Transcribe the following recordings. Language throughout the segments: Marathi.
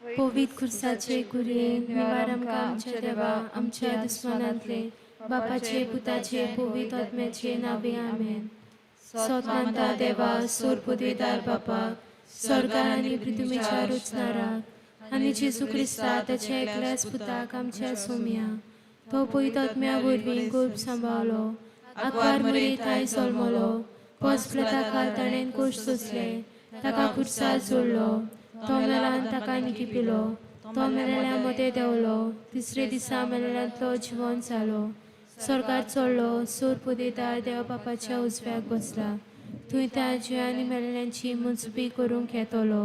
पवित्र खुर्साचे कुरेन निवार आमकां आमच्या देवा आमच्या दुस्मनांतले बापाचे पुताचे पवित्र आत्म्याचे नावे आमेन. सोत मानता देवा सोर पदवीदार बापाक स्वर्गार आनी पृथ्वीच्या रुचणाराक आनी जेजू क्रिस्ता ताच्या एकल्याच पुताक आमच्या सोम्या तो पवित्र आत्म्या वरवीं गोप सांबाळलो आकार मरी थाय जल्मलो पोसप्रता खाल ताणें कोश सोंसले ताका खुर्सार जोडलो तो मेलान ताका निकिपिलो तो मेलेल्या मदें देंवलो तिसरे दिसा मेलेल्यांतलो जिवंत जालो स्वर्गार चडलो सोर पदवीदार देवा बापाच्या उजव्याक बसला थंय त्या जिवा आनी मेलेल्यांची मुजबी करूंक येतलो.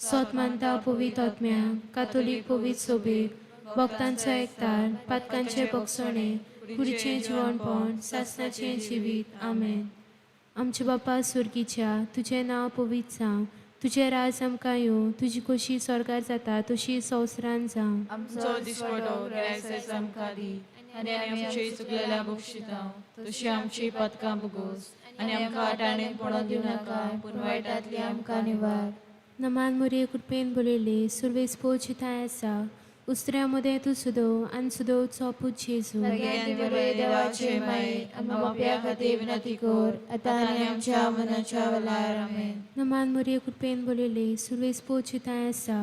सोत मानता पवित्र आत्म्या कातोलीक पवित्र सोबीक भक्तांचो एकठार पातकांचे बगसणे कुडीचें जिवणपण सासणाचें जिवीत आमेन. आमचे बापा सुर्गीच्या तुजें नांव पवित्र जावं तुजें राज आमकां येवं तुजी खोशी स्वर्गार जाता तशी संवसारांत जावं. आमचो दिसपटो गिरायक जायत आमकां दी आनी आमची चुकलेल्या बक्षिता तशी आमची पदकां बगोस आनी आमकां आटाणेंत पडोवन दिवं नाका पूण वायटांतली आमकां निवार. नमान मोरये कृपेन बरयल्ली सुरवेस पोवची थाय आसा उस्त्र्या मदें तूं सुदो आनी सुदोवचो पूत जेजू देवाचे माये आमच्या बापया खातीर विनंती कर आतां आनी आमच्या मनाच्या वेळार आमेन. नमान मोरये कृपेन बरयल्ली सुरवेस पोवची थाय आसा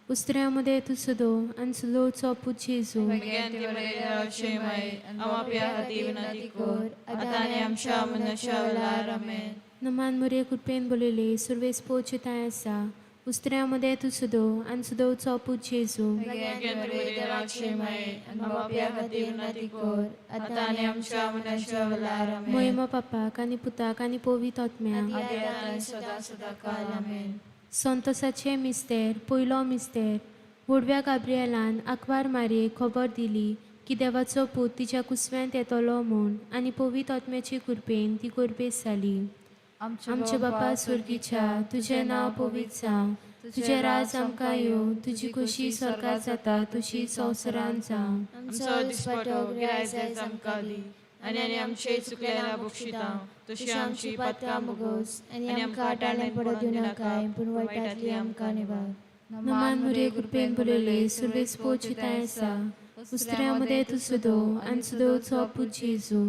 उस्त्र्या मदें तूं सुदो आनी सुदोवचो पूत जेजू देवाचे माये आमच्या बापया खातीर विनंती कर आतां आनी आमच्या मनाच्या वेळार आमेन. नमान मोरये कृपेन बरयल्ली सुरवेस पोवची थाय आसा उस्त्र्या मदें तूं सुदो आनी सुदोवचो पूत जेजू देवाचे माये आमच्या बापया खातीर विनंती कर आतां आनी आमच्या मनाच्या वेळार आमेन. महिमा पापाक आनी पुताक आनी पवित्र आत्म्याक आतां सदां सदां काल आमेन. संतोसाचे मिस्तेर पयलो मिस्तेर व्हडव्या गाब्रिएलान आंकवार मारयेक खबर दिली की देवाचो पूत तिच्या कुसव्यांत येतलो म्हूण आनी पवित्र आत्म्याचे कृपेन ती गोरबेस जाली. आमचे बापा सुर्गीच्या तुजें नांव पवित्र जावं तुजें राज आमकां येवं तुजी खोशी स्वर्गार जाता तशी संवसारांत जावं. आमचो दिसपटो गिरायक जायत आमकां दी आनी आमची चुकलेल्या बक्षिता तशी आमची पदकां बगोस आनी आमकां आटाणेंत पडोवं दिवं नाका पूण वायटांतली आमकां निवार. नमान मोरये कृपेन बरयल्ली सुरवेस पोवची थाय आसा उस्त्र्या मदें तूं सुदो आनी सुदोवचो पूत जेजू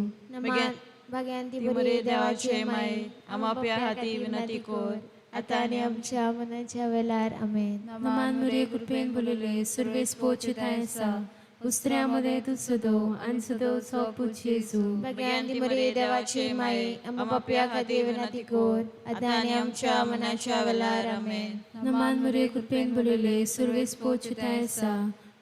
भगवंती बरे देवाचे माये आमच्या बापया खातीर विनंती कर आतां आनी आमच्या मनाच्या वेळार आमेन. नमान मोरये कृपेन बरयल्ली सुरवेस पोवची थाय आसा उस्त्र्या मदें तूं सुदो आनी सुदोवचो पूत जेजू भगवंती बरे देवाचे माये आमच्या बापया खातीर विनंती कर आतां आनी आमच्या मनाच्या वेळार आमेन. नमान मोरये कृपेन बरयल्ली सुरवेस पोवची थाय आसा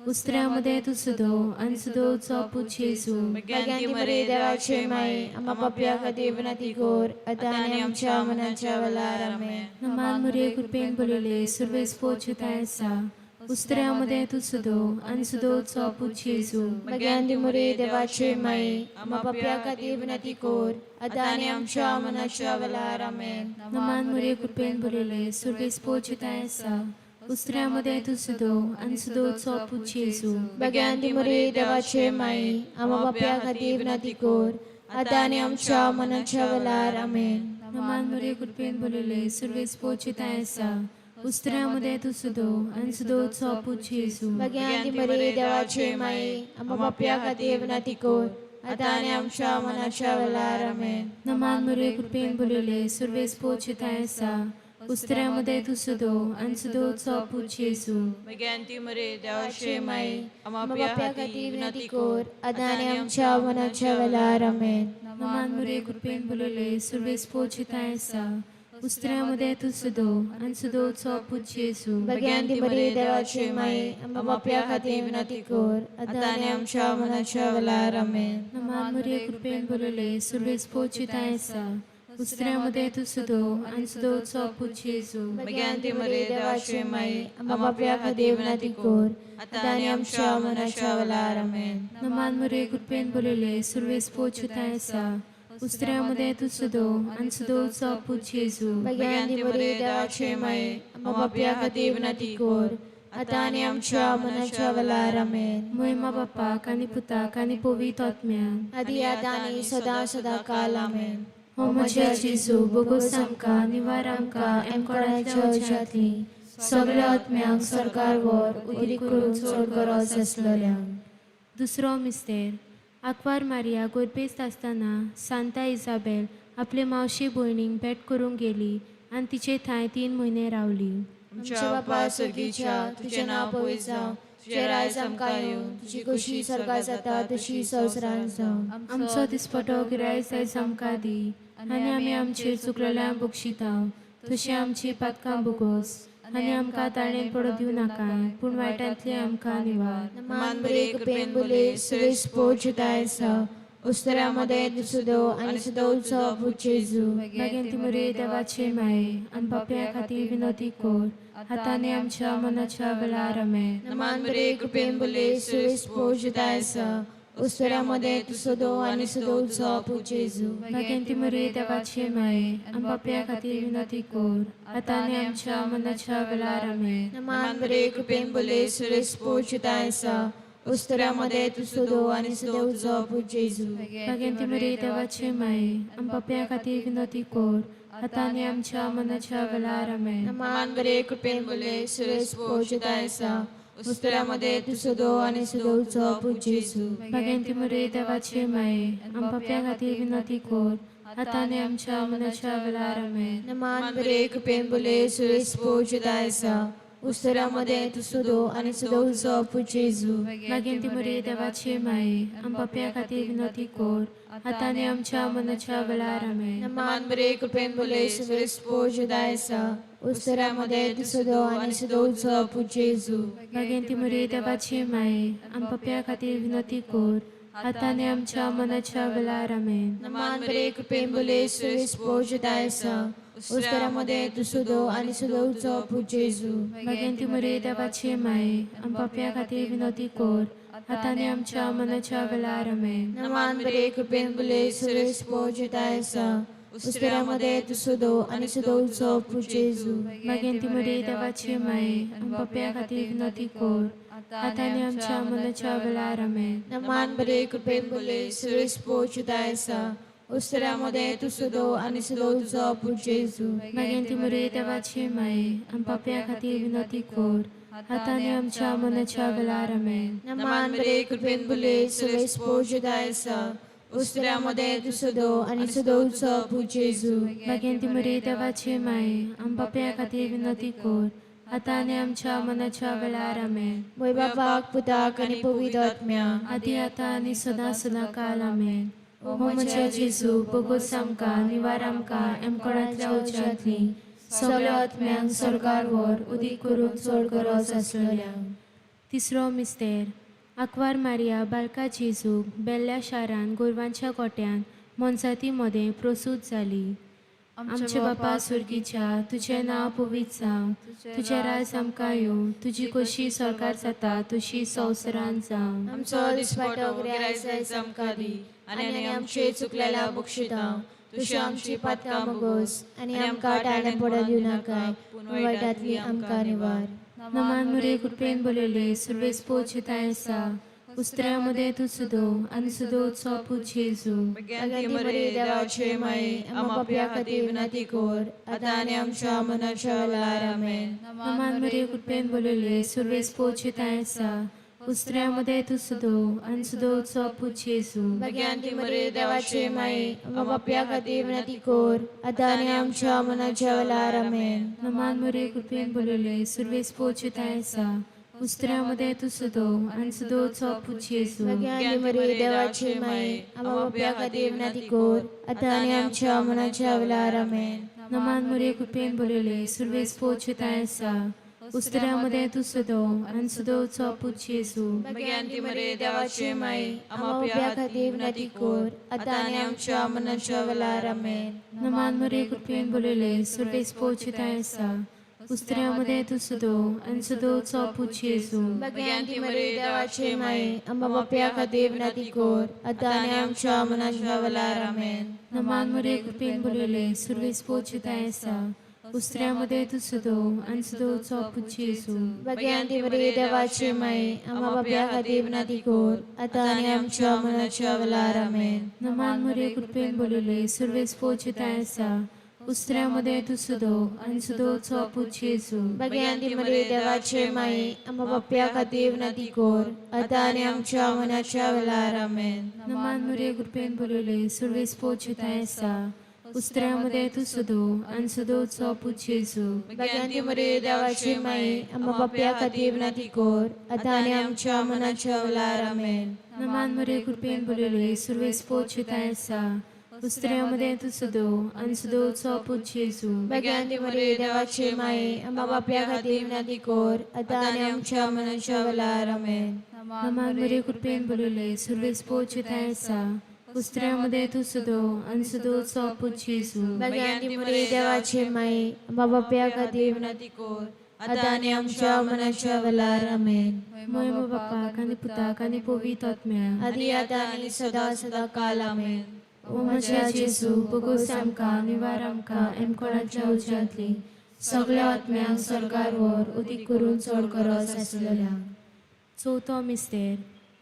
उस्त्र्या मदें तूं सुदो आनी सुदोवचो पूत जेजू भगवंती बरे देवाचे माये आमच्या बापया खातीर विनंती कर आतां आनी आमच्या मनाच्या वेळार आमेन. नमान मोरये कृपेन बरयल्ली सुरवेस पोवची थाय आसा उस्त्र्या मदें तूं सुदो आनी सुदोवचो पूत जेजू भगवंती बरे देवाचे माये आमच्या बापया खातीर विनंती कर आतां आनी आमच्या मनाच्या वेळार आमेन. नमान मोरये कृपेन बरयल्ली सुरवेस पोवची थाय आसा उस्त्र्या मदें तूं सुदो आनी सुदोवचो पूत जेजू भगवंती बरे देवाचे माये आमच्या बापया खातीर विनंती कर आतां आनी आमच्या मनाच्या वेळार आमेन. नमान मोरये कृपेन बरयल्ली सुरवेस पोवची थाय आसा उस्त्र्या मदें तूं सुदो आनी सुदोवचो पूत जेजू भगवंती बरे देवाचे माये आमच्या बापया खातीर विनंती कर आतां आनी आमच्या मनाच्या वेळार आमेन. नमान मोरये कृपेन बरयल्ली सुरवेस पोवची थाय आसा उस्त्र्या मदें तूं सुदो आनी सुदोवचो पूत जेजू भगवंती बरे देवाचे माये आमच्या बापया खातीर विनंती कर आतां आनी आमच्या मनाच्या वेळार आमेन. नमान मोरये कृपेन बरयल्ली सुरवेस पोवची थाय आसा उस्त्र्या मदें तूं सुदो आनी सुदोवचो पूत जेजू भगवंती बरे देवाचे माये आमच्या बापया खातीर विनंती कर आतां आनी आमच्या मनाच्या वेळार आमेन. नमान मोरये कृपेन बरयल्ली सुरवेस पोवची थाय आसा उस्त्र्या मदें तूं सुदो आनी सुदोवचो पूत जेजू भगवंती बरे देवाचे माये आमच्या बापया खातीर विनंती कर आतां आनी आमच्या मनाच्या वेळार आमेन. नमान मोरये कृपेन बरयल्ली सुरवेस पोवची थाय आसा उस्त्र्या मदें तूं सुदो आनी सुदोवचो पूत जेजू भगवंती बरे देवाचे माये आमच्या बापया खातीर विनंती कर आतां आनी आमच्या मनाच्या वेळार आमेन. महिमा बापाक आनी पुताक आनी पवित्र आत्म्याक आदी आतां आनी सदां सदां काल आमेन. हो म्हज्या जेजू बोगोस आमकां निवार आमकां एमकोणाच्या अजातली सगळ्या आत्म्यांक सरकारवर उदीक करून सोड गरज आसलेल्यांक. दुसरो मिस्तेर. आंकवार मारिया गोरपेस्त आसतना सांता इजाबेल आपले मावशी भयणीक भेट करूंक गेली आनी तिचे थंय 3 म्हयने रावली. आमच्या बापा सर्गीच्या तुझें नांव पवित्र जावं, तुझें रायज आमकां येवं, तुजी कशी स्वर्गार जाता तशी संवसारांत जावं. आमचो दिसपटो गिरायक आयज आमकां दी आनी आमी आमचेर चुकलेल्यांक बक्षितांव तशी आमची पातकां बुगोस आनी आमकां ताळणेन पडूं दिवं नाकाय पूण वायटांतले आमकां निवार. मान बरे कृपेन बोले सुरेश पोचतायसा उस्तरामध्ये दुसुदो आणि सुदोचो बुचेजू मागीर ती मरे देवाचे माये आनी पाप्या खातीर विनोदी कोर हाताने आमच्या मनाच्या वेळार आमेन. मान बरे कृपेन बोले सुरेश पोचतायसा उस्तरामध्ये दुसुदो आणि सुदोचो बुचेजू मागीर ती मरे देवाचे माये आनी पाप्या खातीर विनोदी कोर हाताने आमच्या मनाच्या वेळार आमेन. मान बरे कृपेन बोले सुरेश पोचतायसा उस्तरामध्ये दुसुदो आणि सुदोचो बुचेजू मागीर ती मरे देवाचे माये आनी पाप्या खातीर विनोदी कोर हाताने आमच्या मनाच्या वेळार आमेन. मान बरे कृपेन बोले सुरेश पोचतायसा उस्तरामध्ये दुसुदो आणि सुदोचो बुचेजू मागीर ती मरे देवाचे माये आनी पाप्या खातीर विनोदी कोर हाताने आमच्या मनाच्या वेळार आमेन. मान बरे कृपेन बोले सुरेश पोचतायसा उस्तरामध्ये दुसुदो आणि सुदोचो बुचेजू मागीर ती मरे देवाचे माये आनी पाप्या खातीर विनोदी कोर हाताने आमच्या मनाच्या वेळार आमेन. मान बरे कृपेन बोले सुरेश पोचतायसा उस्तरामध्ये दुसुदो आणि सुदोचो बुचेजू मागीर ती मरे देवाचे माये आनी पाप्या खातीर विनोदी कोर हाताने आमच्या मनाच्या वेळार आमेन. मान बरे कृपेन बोले सुरेश पोचतायसा उस्तरामध्ये दुसुदो आणि सुदोचो बुचेजू मागीर ती मरे देवाचे माये आनी पाप्या खातीर विनोदी कोर हाताने आमच्या मनाच्या वेळार आमेन. मान बरे कृपेन बोले सुरेश पोचतायसा उस्तरामध्ये दुसुदो आणि सुदोचो बुचेजू मागीर ती मरे देवाचे माये आनी पाप्या खातीर विनोदी कोर हाताने आमच्या मनाच्या वेळार आमेन. मान बरे कृपेन बोले सुरेश पोचतायसा उस्तरामध्ये दुसुदो आणि सुदोचो बुचेजू मागीर ती मरे देवाचे माये आनी पाप्या खातीर विनोदी कोर हाताने आमच्या मनाच्या वेळार आमेन. मान बरे कृपेन बोले सुरेश पोचतायसा उस्तरामध्ये दुसुदो आणि सुदोचो बुचेजू मागीर ती मरे देवाचे माये आनी पाप्या खातीर विनोदी कोर हाताने आमच्या मनाच्या वेळार आमेन. वै बापाक पुताक आणि पवित्र आत्म्या आदी आतां आनी सदां सदां काल आमेन. ओ म्हज्या जेजू बोगोस आमकां निवार आमकां एमकोणांतल्या उज्यांतली सगळ्या आत्म्यांक सरकार व्हर उदीक करून सोड गरज आसलेल्यांक. तिसरो मिस्तेर. आंकवार मारिया बालका जेजूक बेल्ल्या शारान गोरवांच्या गोट्यान मोनजाती मदें प्रसूत जाली. आमचे बापा सुर्गीच्या तुझें नांव पवित्र जावं, तुजें राज आमकां येवं, तुजी कशी सरकार जाता तशी संवसारांत जावं. आमचो दिसपटो गिरायक आमकां दी आनी आमचे चुकलेल्या बक्षितांव तुशी आमची पातकां बगोस आनी आमकां टाळणे पडूं दिवं नाकाय पूण वायटांतली आमकां निवार. नमान मुरे कृपेन बोलेले सुरवेस पोचताय आसा उस्त्र्यामध्ये तू सुदो आणि सुदोचो पूज जेजू. मागीर मरे देवाचे माये आमच्या पाप्या खातीर विनंती कर आतां आनी आमच्या मनाच्या वेळार आमेन. नमान मुरे कृपेन बोलेले सुरवेस पोचताय आसा उस्त्र्यामध्ये तू सुदो आणि सुदोचो पूज जेजू. मागीर मरे देवाचे माये आमच्या पाप्या खातीर विनंती कर आतां आनी आमच्या मनाच्या वेळार आमेन. नमान मुरे कृपेन बोलेले सुरवेस पोचताय आसा उस्त्र्यामध्ये तू सुदो आणि सुदोचो पूज जेजू. मागीर मरे देवाचे माये आमच्या पाप्या खातीर विनंती कर आतां आनी आमच्या मनाच्या वेळार आमेन. नमान मुरे कृपेन बोलेले सुरवेस पोचताय आसा उस्त्र्यामध्ये तू सुदो आणि सुदोचो पूज जेजू. मागीर मरे देवाचे माये आमच्या पाप्या खातीर विनंती कर आतां आनी आमच्या मनाच्या वेळार आमेन. नमान मुरे कृपेन बोलेले सुरवेस पोचताय आसा उस्त्र्यामध्ये तू सुदो आणि सुदोचो पूज जेजू. मागीर मरे देवाचे माये आमच्या पाप्या खातीर विनंती कर आतां आनी आमच्या मनाच्या वेळार आमेन. नमान मुरे कृपेन बोलेले सुरवेस पोचताय आसा उस्त्र्यामध्ये तू सुदो आणि सुदोचो पूज जेजू. मागीर मरे देवाचे माये आमच्या पाप्या खातीर विनंती कर आतां आनी आमच्या मनाच्या वेळार आमेन. नमान मुरे कृपेन बोलेले सुरवेस पोचताय आसा उस्त्र्यामध्ये तू सुदो आनी सुदोचो पूत जेजू भगवंती मरे देवाचे माये आम्हा बाप्या खातीर विनंती कर आता आनी आमच्या मनाच्या वेळार आमेन. नमान मुरे कृपेन बोलले सुरवेस पोचताय आसा उस्त्र्यामध्ये तू सुदो आनी सुदोचो पूत जेजू भगवंती मरे देवाचे माये आम्हा बाप्या खातीर विनंती कर आता आनी आमच्या मनाच्या वेळार आमेन. नमान मुरे कृपेन बोलले सुरवेस पोचताय आसा उस्त्र्यामध्ये तू सुदो आनी सुदोचो पूत जेजू भगवंती मरे देवाचे माये आम्हा बाप्या खातीर विनंती कर आता आनी आमच्या मनाच्या वेळार आमेन. नमान मुरे कृपेन बोलले सुरवेस पोचताय आसा उस्त्र्यामध्ये तू सुदो आनी सुदोचो पूत जेजू भगवंती मरे देवाचे माये आम्हा बाप्या खातीर विनंती कर आता आनी आमच्या मनाच्या वेळार आमेन. मोयमो बापाक आनी पुताक आनी पवित्र आत्म्याक आदी आता आनी सदा सदा काल आमेन. ओ म्हज्या जेजू बोगोस आमकां निवार आमकां एमकोणाच्या उज्यांतली सगळ्या आत्म्यांक स्वर्गार व्हर उदीक करून चड गरज आसलेल्यांक. चवथो मिस्तेर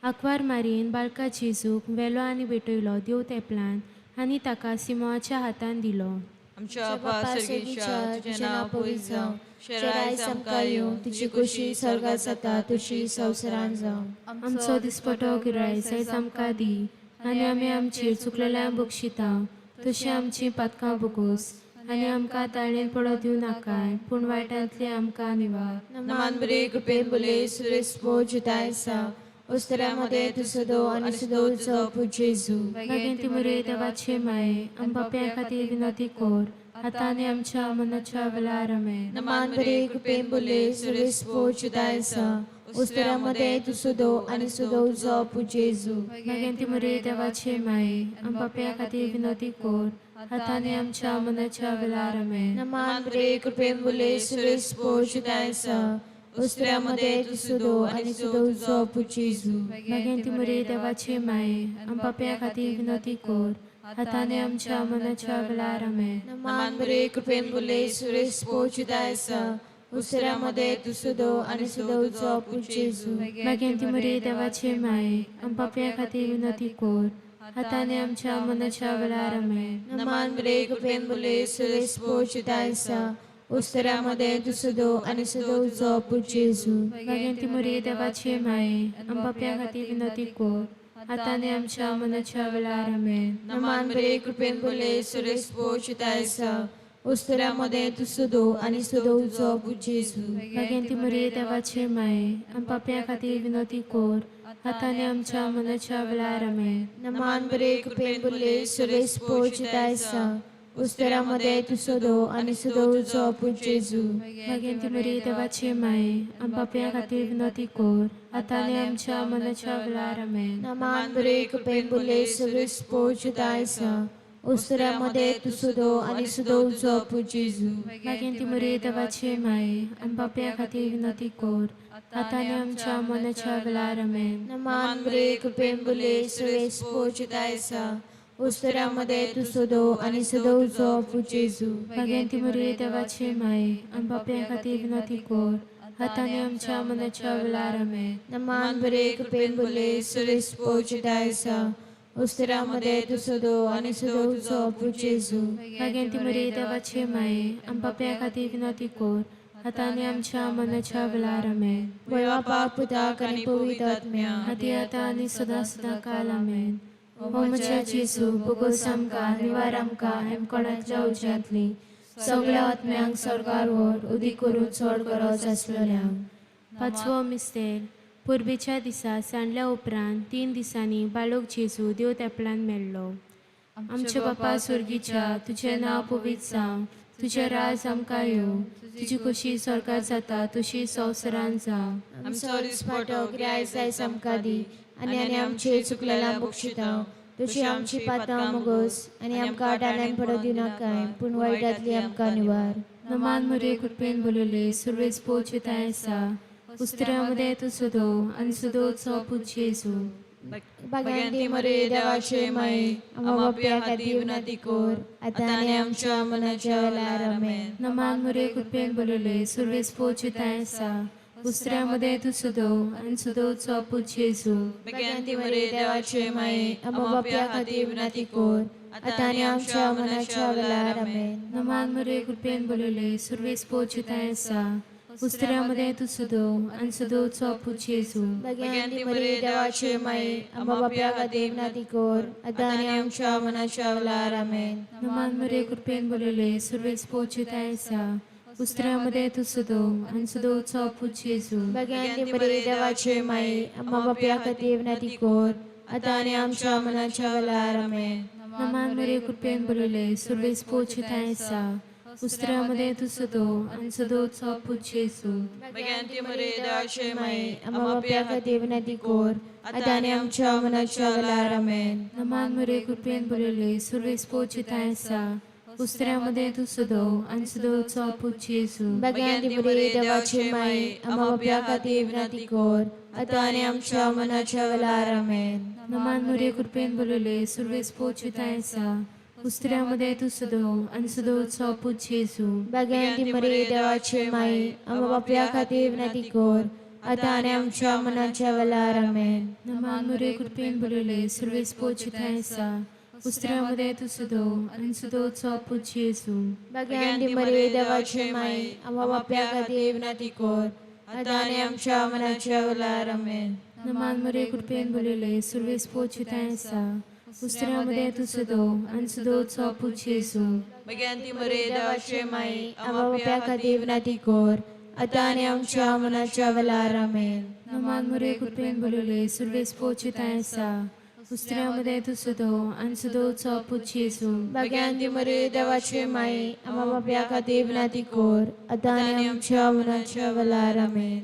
आंकवार मारीन बाळका जेजूक वेलो आनी भेटयलो देव तेंपलान आनी ताका सिमोनाच्या हातान दिलो. आमच्या बापा सर्गीच्या तुझें नांव पवित्र जावं, शरायस आमकां येवं, तुजी कुशी स्वर्गात जाता तुजी संवसारांत जावं. आमचो दिसपटो गिराय आयज आमकां दी आनी आमी आमचेर चुकलेल्यांक बक्षिता तशी आमची पातकां बगोस आनी आमकां ताळणेन पडो दिवं नाकाय पूण वायटांतली आमकां निवार. नमान बरे कृपेन बोले सुरेश पोचताय आसा उस्त्र्यामध्ये तू सुदो आनी सुदोचो पूत जेजू भगवंती मुरे देवाचे माये आम बाप्या खातीर विनंती कर आतां आनी आमच्या मनाच्या वेळार आमेन. नमान बरे कृपेन बोले सुरेश पोचताय आसा उस्त्र्यामध्ये तू सुदो आनी सुदोचो पूत जेजू भगवंती मुरे देवाचे माये आम बाप्या खातीर विनंती कर आतां आनी आमच्या मनाच्या वेळार आमेन. नमान बरे कृपेन बोले सुरेश पोचताय आसा उस्त्र्यामध्ये तू सुदो आनी सुदोचो पूत जेजू भगवंती मुरे देवाचे माये आम बाप्या खातीर विनंती कर आतां आनी आमच्या मनाच्या वेळार आमेन. नमान बरे कृपेन बोले सुरेश पोचताय आसा उस्त्र्यामध्ये तू सुदो आनी सुदोचो पूत जेजू भगवंती मुरे देवाचे माये आम बाप्या खातीर विनंती कर आतां आनी आमच्या मनाच्या वेळार आमेन. नमान बरे कृपेन बोले सुरेश पोचताय आसा उस्त्र्यामध्ये तू सुदो आनी सुदोचो पूत जेजू भगवंती मुरे देवाचे माये आम बाप्या खातीर विनंती कर आतां आनी आमच्या मनाच्या वेळार आमेन. नमान बरे कृपेन बोले सुरेश पोचताय आसा उस्त्र्यामध्ये तू सुदो आनी सुदोचो पूत जेजू भगवंती मुरे देवाचे माये आम बाप्या खातीर विनंती कर आतां आनी आमच्या मनाच्या वेळार आमेन. नमान बरे कृपेन बोले सुरेश पोचताय आसा उस्त्र्यामध्ये तू सुदो आनी सुदोचो पूत जेजू भगवंती मुरे देवाचे माये आम बाप्या खातीर विनंती कर आतां आनी आमच्या मनाच्या वेळार आमेन. नमान बरे कृपेन बोले सुरेश पोचताय आसा उस्त्र्यामध्ये तू सुदो आनी सुदोचो पूत जेजू भगवंती मुरे देवाचे माये आम बाप्या खातीर विनंती कर आतां आनी आमच्या मनाच्या वेळार आमेन. नमान बरे कृपेन बोले सुरेश पोचताय आसा उस्त्र्यामध्ये तू सुदो आनी सुदोचो पूत जेजू भगवंती मुरे देवाचे माये आम बाप्या खातीर विनंती कर आतां आनी आमच्या मनाच्या वेळार आमेन. नमान बरे कृपेन बोले सुरेश पोचताय आसा उस्त्र्यामध्ये तू सुदो आनी सुदोचो पूत जेजू भगवंती मुरे देवाचे माये आम बाप्या खातीर विनंती कर आतां आनी आमच्या मनाच्या वेळार आमेन. बापाक पुताक आनी पवित्र आत्म्याक आदी आतां आनी सदां सदां काल आमेन. ओ म्हज्या जेजू बोगोस आमकां निवार आमकां एमकोणाच्या उज्यांतली सगळ्या आत्म्यांक स्वर्गार व्हर उदीक करून चड गरज आसलेल्यांक. पांचवो मिस्तेर पुर्बेच्या दिसा सांडल्या उपरांत 3 दिसांनी बाळक जेजू देव तेंपलान मेळ्ळो. आमच्या बापा सुर्गीच्या तुजें नांव पवित्र जावं, तुजें राज आमकां येवं, तुजी कशी स्वर्गात जाता तशी संवसारांत जावं. आमचो दिसपटो गिरायज आयज आमकां दी आनी आमचे चुकलेल्यांक बक्षिता तशी आमची पातकां मोगोस आनी आमकां डाण्यान पडो दिवं नाकाय पूण वायटांतली आमकां निवार. नमान मुरे कृपेन बोलले सुरवेज पोचताय आसा उस्त्र्यामध्ये तू सुदो आनी सुदोचो पूत जेजू भगवंती मरे देवाचे माये आम्हा बाप्या खातीर विनंती कर आतां आनी आमच्या मनाच्या वेळार आमेन. नमान मुरे कृपेन बोलले सुरवेज पोचताय आसा उस्त्र्यामध्ये तू सुदो आनी सुदोचो पूत जेजू भगवंती मरे देवाचे माये आम्हा बाप्या खातीर विनंती कर आता आणि आमच्या मनाच्या वेळार आमेन. नमान मरे कृपेन बोलले सुर्वेस पोचताय सा उस्त्र्यामध्ये तू सुदो आणि सुदोचो पुच येसू भगवंती मरी देवाची माई आम्हा बाप्या का देवनाती कोर आता आणि आमच्या मनाच्या वेळार आमेन. नमान मरे कृपेन बोलले सुर्वेस पोचताय सा उस्त्र्यामध्ये तू सुदो आणि सुदोचो पुच येसू भगवंती मरी देवाची माई आम्हा बाप्या का देवनाती कोर आता आणि आमच्या मनाच्या वेळार आमेन. नमान मरे कृपेन बोलले सुर्वेस पोचताय सा उस्त्र्यामध्ये तू सुदो आणि सुदोचो पुच येसू भगवंती मरी देवाची माई आम्हा बाप्या का देवनाती कोर आता आणि आमच्या मनाच्या वेळार आमेन. नमान मरे कृपेन बोलले सुर्वेस पोचताय सा उस्त्र्यामध्ये तू सुदो आणि सुदोचो पुच येसू भगवंती मरी देवाची माई आम्हा बाप्या का देवनाती कोर आता आणि आमच्या मनाच्या वेळार आमेन. नमान मरे कृपेन बोलले सुर्वेस पोचताय सा उस्त्र्यामध्ये तू सुदो आणि सुदोचो पुच येसू भगवंती मरी देवाची माई आम्हा बाप्या का देवनाती कोर आता आणि आमच्या मनाच्या वेळार आमेन. नमान मरे कृपेन बोलले सुर्वेस पोचताय सा उस्त्र्यामध्ये तू सुदो आणि सुदोचो पुच येसू भगवंती मरी देवाची माई आम्हा बाप्या का देवनाती कोर आता आणि आमच्या मनाच्या वेळार आमेन. नमान मरे कृपेन बोलले सुर्वेस पोचताय सा उस्त्र्यामध्ये तू सुदो आणि सुदोचो पुच येसू भगवंती मरी देवाची माई आम्हा बाप्या का देवनाती कोर आता आणि आमच्या मनाच्या वेळार आमेन. नमान मरे कृपेन बोलले सुर्वेस पोचताय सा उस्त्र्यामध्ये तू सुदो आणि सुदोचो पुच येसू भगवंती मरी देवाची माई आम्हा बाप्या का देवनाती कोर आता आणि आमच्या मनाच्या वेळार आमेन.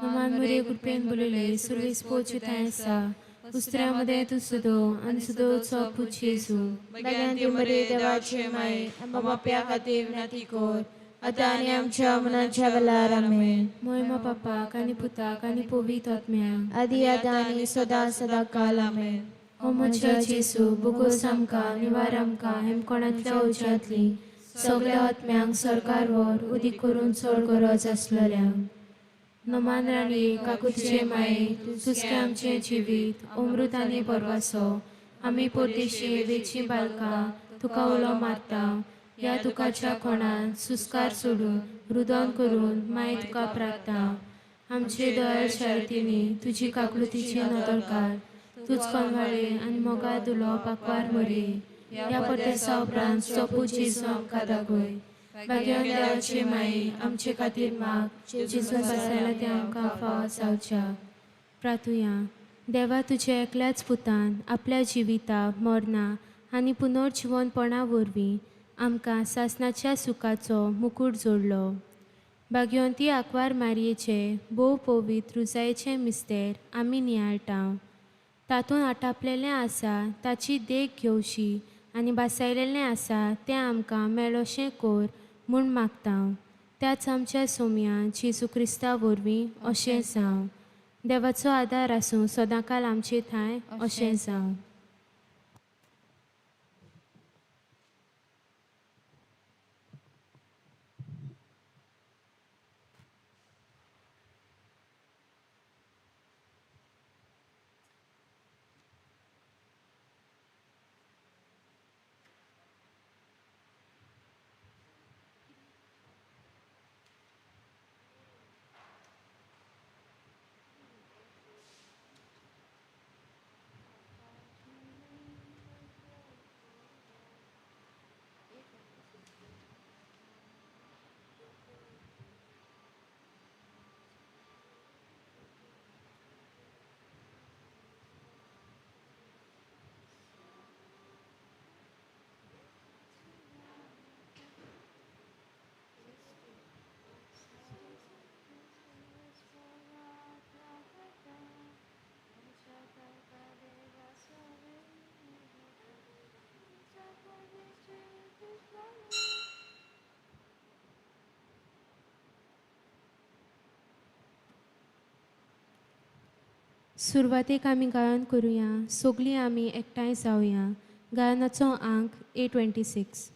नमान मरे कृपेन बोलले सुर्वेस पोचताय सा उस्त्र्यामध्ये तू सुदो आणि सुदोचो पुच येसू भगवंती मरी देवाची माई आम्हा बाप्या का देवनाती कोर आता आणि आमच्या मनाच्या वेळार आमेन. मोयमा पापाक आणि पुताक आणि पवित आत्म्याक आदी आता आणि सदा सदा काल आमेन. ओ म्हज्या जेसू बोगोस आमकां निवार आमकां हेमकोणांतल्या ओज्यांतली सगळ्या आत्म्यांक सरकारवर उदीक करून चड गरज आसलेल्यांक नमान राणी काकुतीचे माये सुस्के आमचे जिवीत अमृत आनी परवासो आमी परदेशी वेची बालकां तुका उलो मारता ह्या तुकाच्या कोणान सुस्कार सोडून रुदन करून माय तुका प्रार्थना आमचे दयाळ शारतीनी तुजी काकुतीची नदर काड तुज कनवाळे आनी मोगाळ दुलो पाकवार मरे ह्या परदेसा उपरांत सोपू जेजू आमकां दाखय भाग्यवान देवाचे माये आमचे खातीर माग जेजून बसयला ते आमकां फावो जावच्या प्रार्थुया देवा तुज्या एकल्याच पुतान आपल्या जिविता मरणा आनी पुनर्जीवनपणा वरवीं आमकां सासणाच्या सुखाचो मुकूट जोडलो भाग्यवंती आंकवार मारयेचे भोव पवित्र रुजायेचें मिस्तेर आमी नियाळटाव तातूंत आटापलेलें आसा ताची देख घेवशी आनी बासायलेलें आसा तें आमकां मेळोशें कोर म्हूण मागता त्याच आमच्या सोम्या जेजू क्रिस्ता वरवीं अशें जावं देवाचो आदार आसूं सदांकाल आमचे थंय अशें जावं सुरवातेक आमी गायन करुया सगळीं आमी एकठांय जावया गायनाचो अंक 826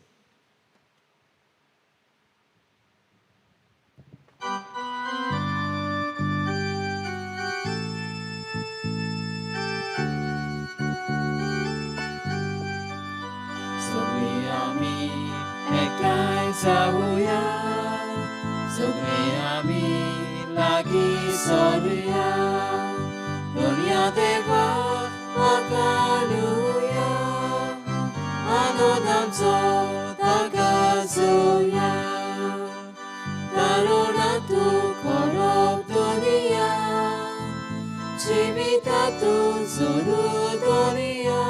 जाऊया सगळे आमी लागीं सरुया दोनिया देवा वगालुया आनंद आमचो दागाजोया तारुणातूं खरोब दोनिया जिवितातूं जोरू दोनिया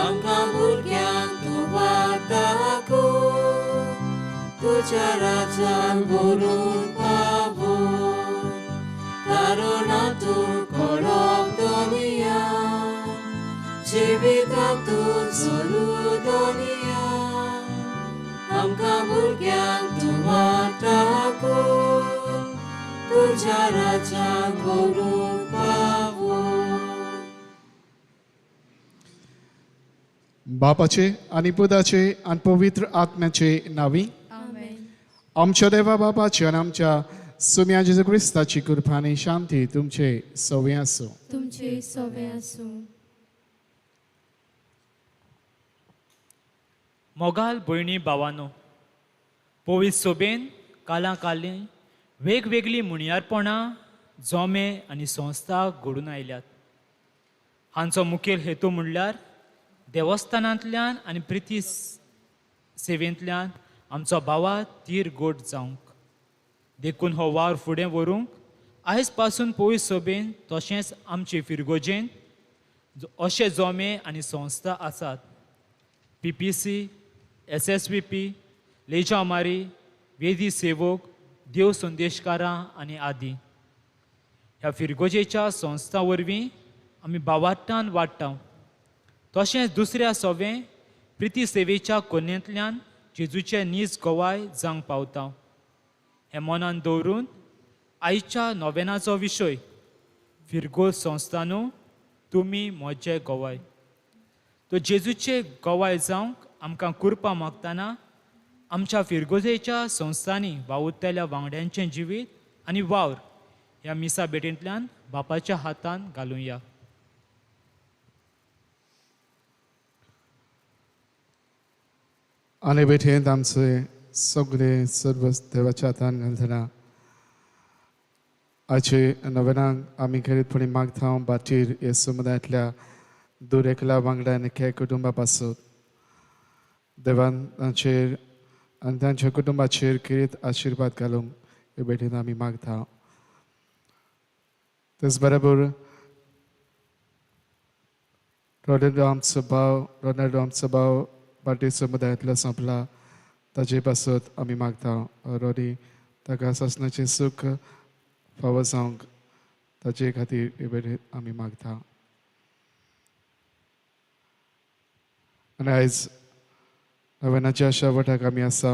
आमकां भुरग्यांक तूं वाटाकू तुज्या राजान भरून पावून तारुणातूं खरोब दोनिया जिवितातूं जोरू दोनिया आमकां भुरग्यांक तूं वाटाकू तुज्या राजान भरून पावून बापाचे आणि पुताचे आणि पवित्र आत्म्याचे नावी आमेन. आमच्या देवा बापाचे आणि आमच्या सुम्या जेजू क्रिस्ताची कृपा आणि शांती तुमचे सवय असो. तुमचे सवे आसूं. मोगाल भयणी भावानो, पवित्र सोबेन कालांकाली वेगवेगळी मुणयारपणां जोमे आनी संस्था घडून आयल्यात. हांचो मुखेल हेतू म्हणल्यार देवस्थानांतल्यान आनी प्रिती सेवेंतल्यान आमचो भावा तीर गोट जावंक. देखून हो वार फुडें व्हरूंक आयज पासून पवित्र सोबेन तशेंच आमचे फिरगोजेन अशे जोमे आनी संस्था आसात. PPC, SSVP, लेजा मारी, वेदी सेवक, देव संदेशकारां आनी आदी. ह्या फिरगोजेच्या संस्था वरवीं आमी भावार्थान वाडटा. तशेंच दुसऱ्या सवें प्रिती सेवेच्या कोन्येंतल्यान जेजूचे नीज गोवाय जावंक पावता. हें मनान दवरून आयच्या नोवेनाचो विशय फिरगोज संस्थानो तुमी म्हजे गोवाय. तो जेजूचे गोवाय जावंक आमकां करपा मागतना आमच्या फिरगोजेच्या संस्थांनी वावुरतल्या वांगड्यांचें जिवीत आनी वावर ह्या मिसा भेटेंतल्यान बापाच्या हातान घालुया. आनी भेटेंत आमचे सगळे सर्व देवाच्या हातान घालतना आयचे नव्यानाक आमी खरीतपणी मागता बाटीर हे समुदायांतल्या दुरेकला वांगडा आनी हे कुटुंबा पासून देवान तांचेर आनी तांच्या कुटुंबाचेर किरीत आशिर्वाद घालूंक हे भेटेंत आमी मागता. तेच बरोबर रोनाल्डो आमचो भाव बाटी समुदायांतलो संपला ताचे पासून आमी मागता. रोनी ताका ससनाचें सूख फावो जावंक ताचे खातीर हे भेटेंत आमी मागता. आनी आयज नव्यानाच्या शेवटाक आमी आसा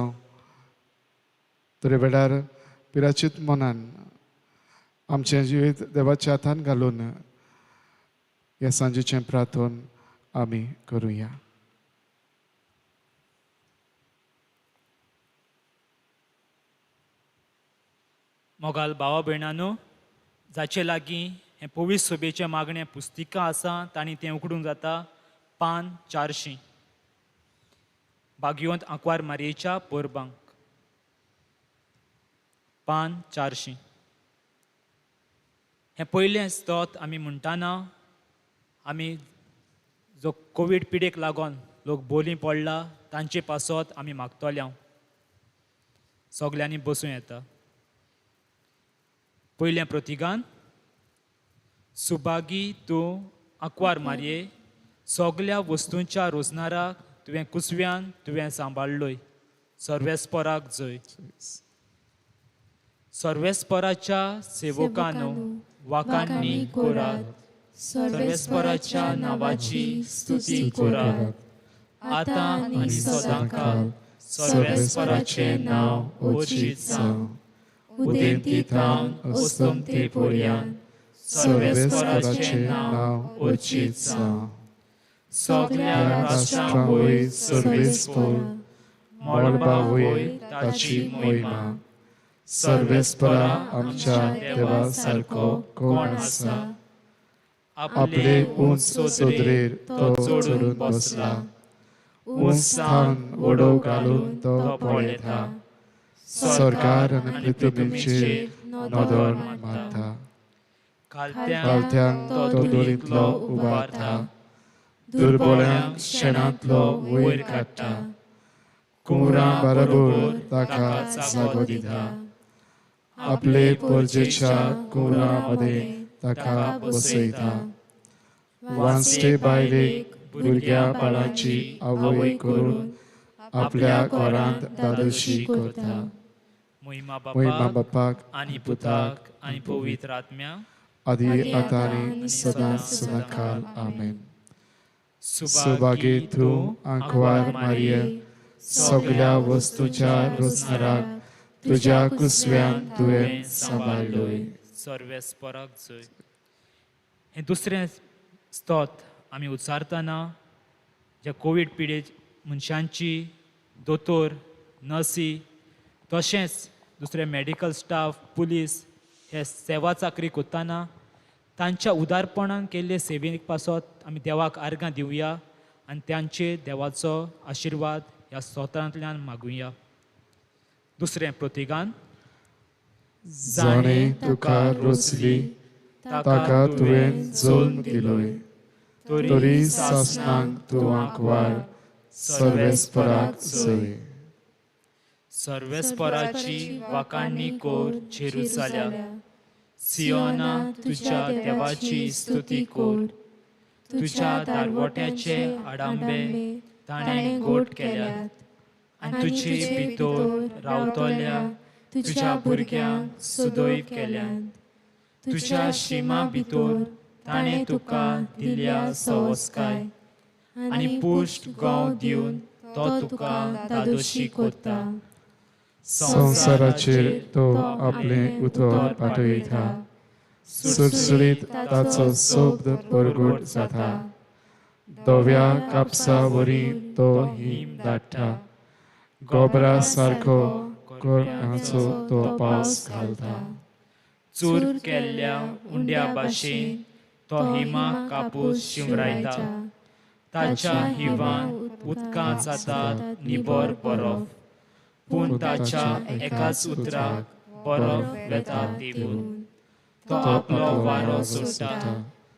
तरी वेळार पिराचीत मनान आमचें जिवीत देवाच्या हातान घालून ह्या सांजेचें प्रार्थन आमी करुया. मोगाल भावा भयणानो, जाचे लागीं हें पवित्र सोबेचें मागणें पुस्तिका आसा तांणी तें उकडूंक जाता पान 400 भाग्यवंत आंकवार मारयेच्या पोरबांक. पान 400 हें पयलें स्तोत आमी म्हणटाना आमी जो कोवीड पिडेक लागून लोक बोली पडला तांचे पासत आमी मागतले. सगल्यांनी बसूं येता. पयलें प्रतिगान सुभागी तूं आंकवार मारये, सगल्या वस्तूंच्या रोजनाराक तुवें कुसव्यान तुवें सांबाळलोय, सर्वेस्पराक जय. सर्वेस्पराच्या सेवकांनो वाकांनी कोरात, सर्वेस्पराच्या नांवाची स्तुती कोरात. आतां आनी सदांकाळ सर्वेस्पराचें नांव ओचीत जावं. उदेंती थावन ओस्तोमते पर्यान सर्वेस्पराचें नांव ओचीत जावं. सगल्या राष्ट्रां वयर सर्वेस्पर, मळबा वयर ताची महिमा. सर्वेस्परा आमच्या देवा सारको कोण आसा. आपले उंच सोदरेर तो चडून बसला. उत्स्थान वडो घालून तो पळयता सरकार आनी पृथ्वीचेर नदर मारता कालत्यांक तो दोरींतलो उबारता दुर्बळ्यांक शेणांतलो वयर काडटा कुंवरां बरोबर ताका जागो दिता आपले परजेच्या कुंवरां मदें ताका बसयता वांसटे बायलेक भुरग्या बाळाची आवय करून आपल्या घरांत दादोशी करता महिमा महिमा बापाक बापाक आनी पुताक आनी पवित्र आत्म्या आदी आतां आनी सदां सदांकाल आमेन सुभागी तूं आंकवार मारिये सगळ्या वस्तूच्या रोजनाराक तुज्या कुसव्यान तुवें सांबाळलोय सर्वेस्पराक जय हें दुसरें स्तोत्र आमी उच्चारतना ज्या कोवीड पिडेत मनशांची दोतोर नर्सी तशेंच दुसरे मेडिकल स्टाफ पुलीस हे सेवा चाकरी करतना तांच्या उदारपणान केल्ले सेवेक पासत आमी देवाक आर्गां दिवया आनी त्यांचे देवाचो आशिर्वाद ह्या स्तोत्रांतल्यान मागुया दुसरें प्रतिगान जाणें तुका रोचली ताका तुवें जल्म दिलोय तरी सासणांक तूं आंकवार सर्वेस्पराक जय सर्वेस्पराची वाकाणणी कोर जेरुसाल्या सियोना तुज्या देवाची स्तुती कोर तुज्या दारवट्याचे आडांबे ताणें गोट केल्यात आनी तुजे भितर रावतल्या तुज्या भुरग्यांक सुदैव केल्यात तुज्या शिमा भितर ताणें तुका दिल्या सवस्काय आनी पुश्ट गंव दिवन तो तुका दादोशी करता संवसाराचेर तो आपलें उतर पाठयता सुळसुळीत ताचो शब्द परगट जाता धव्या कापसा वरी तो हिम धाडटा गोबरा सारको कोरणाचो तो पावस घालता चूर केल्ल्या उंड्या भाशेन तो हिमाक कापूस शिंवरायता ताच्या हिवान उदकां जातात निबर बरफ पूण ताच्या एकाच उतराक बरफ वेता देवून तो आपलो वारो सोडटा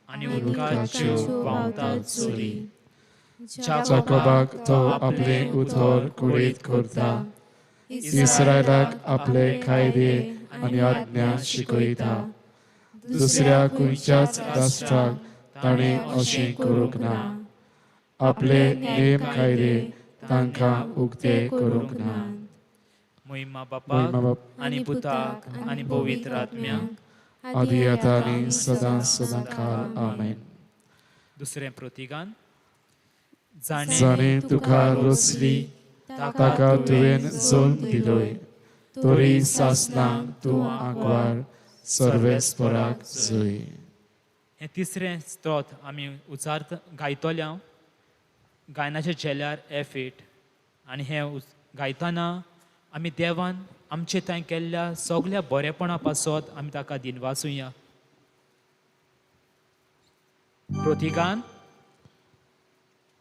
आनी उदकाच्यो व्हांवतात चोरी जाकोबाक तो आपलें उतर कुडीत करता इस्रायलाक आपले कायदे आनी आज्ञा शिकयता दुसऱ्या खंयच्याच राष्ट्राक ताणें अशें करूंक ना आपले नेम कायदे तांकां उक्ते करूंक ना महिमा महिमा बापाक बाप आनी पुताक आनी पवित्र आत्म्याक आदी आतां आनी सदां सदांकाल आमेन दुसरें प्रतिगान जाणें तुका रोचली ताका तुवें जल्म दिलोय तरी सासणांक तूं आंकवार सर्वेस्पराक जय हें तिसरें स्तोत्र आमी गायतल्या गायनाच्या चेल्यार F8 आनी हें गायतना आमी देवान आमचे थंय केल्ल्या सगळ्या बरेपणा पासत आमी ताका दिनवासुया प्रतिगान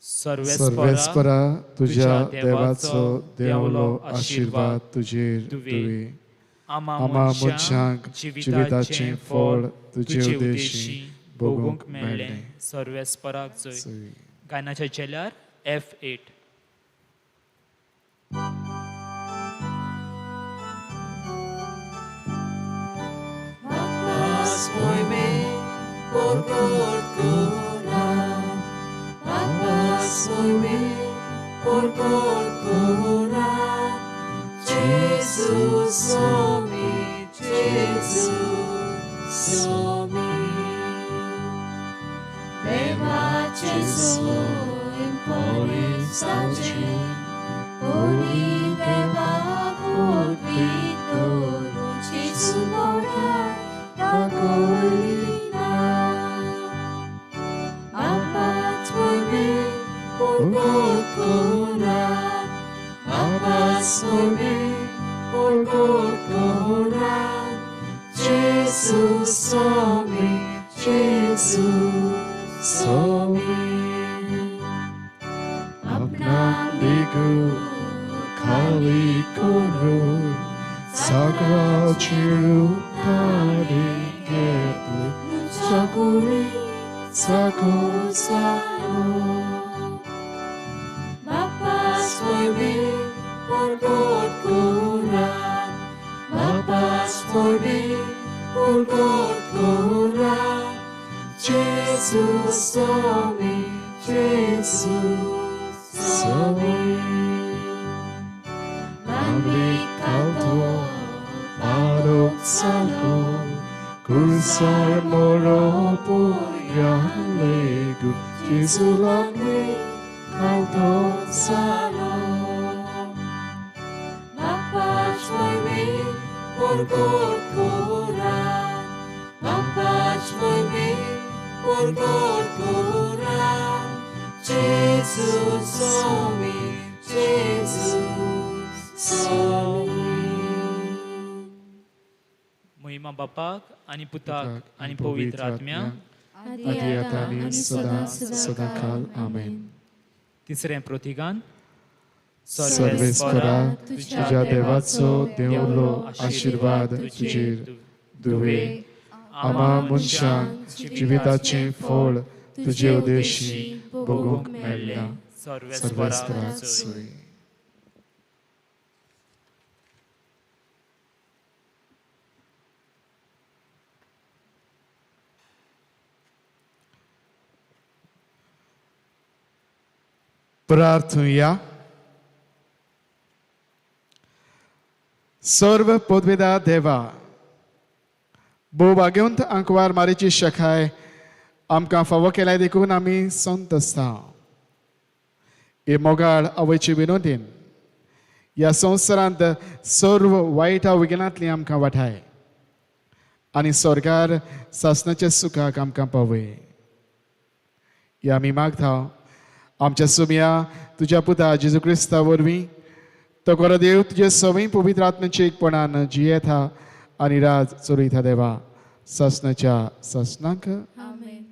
सर्वेस्परा तुज्या देवाचो देवलो आशिर्वाद तुजेर तुवें आमा मनशांक जिविताचें फळ तुजे उदेशी भोगूंक मेळ्ळें सर्वेस्पराक जय गायनाच्या चेल्यार F8 अपना फाळी करून सगळ्याची रूपाने घेतली सगळी साखो साखो Bapa swami purgot Quran Bapa swami purgot Quran Jesus swami Jesus swami Mami kalto Parok salo Kursar moro puyalegu Jesus lami kalto salo Bapa swami purgot Quran Bapa swami purgot Quran Jesus swami Jesus swami महिमा बापाक आणि पुताक आणि पवित्र आत्म्या आदी आता आणि सदा सदाकाल आमेन. तिसरें प्रतिगान सर्वेस्परा तुझ्या देवाचो देवलो आशीर्वाद तुजेर दुवे आमा मनशांक जिविताचें फळ तुजे उदेशी भोगूंक मेळ्ळ्या सर्वेस्पराक सोय. प्रार्थुया. सर्व पदवीदार देवा भोवभाग्यवंत आंकवार मारीची शखाय आमकां फावो केल्याय देखून आमी संत आसता. हे मोगाळ आवयचे विनोदीन ह्या संवसारांत सर्व वायटा विघ्नांतली आमकां वाटाय आनी स्वर्गार सासणाच्या सुखाक आमकां पावय. हे आमी मागता आमच्या सुमया तुझ्या पुता जेजू क्रिस्ता वरवीं तो खरो देव तुजे सवय पवित्र आत्म्याचे एकपणान जियेता आनी राज चलयता देवा सासणाच्या सासणाक Amen.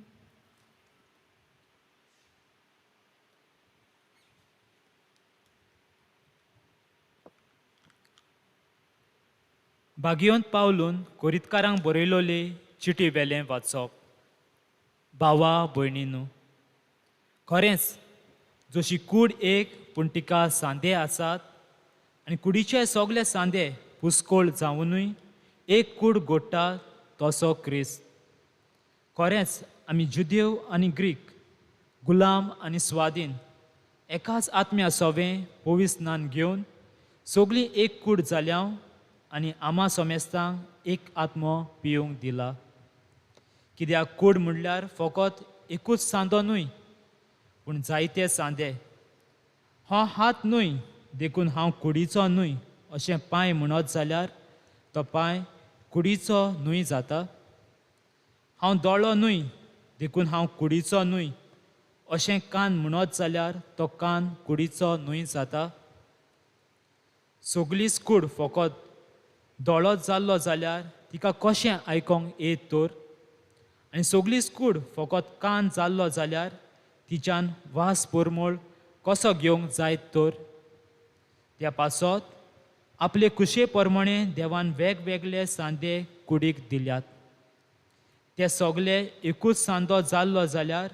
भाग्यवंत पावलून कोरीतकारांक बरयलोले चिटी वेलें वाचप. भावा भयणीनो, खरेंच जशी कूड एक पूण तिका सांदे आसात आनी कुडीचे सगळे सांदे पुस्कोळ जावनूय एक कूड घोडटा तसो क्रिस्त. खरेंच आमी जुदेव आनी ग्रीक, गुलाम आनी स्वाधीन एकाच आत्म्या सोवें पवित्र स्नान घेवन सगळीं एक कूड जाल्या आनी आमा समेस्तांक एक आत्मो पिवंक दिला. कित्याक कूड म्हणल्यार फकत एकूच सांदो न्हय पूण जायते सांदे. हो हात न्हय देखून हांव कुडीचो न्हय अशें पांय म्हणत जाल्यार तो पांय कुडीचो न्हय जाता. हांव दोळो न्हय देखून हांव कुडीचो न्हय अशें कान म्हणत जाल्यार तो कान कुडीचो न्हय जाता. सगळीच कूड फकत दोळोच जाल्लो जाल्यार तिका कशें आयकोंक येत तर. आनी सगळीच कूड फकत कान जाल्लो जाल्यार तिच्यान वास परमळ कसो घेवंक जायत तर. त्या पासत आपले कुशे प्रमाणे देवान वेगवेगळे सांदे कुडीक दिल्यात. ते सगळे एकूच सांदो जाल्लो जाल्यार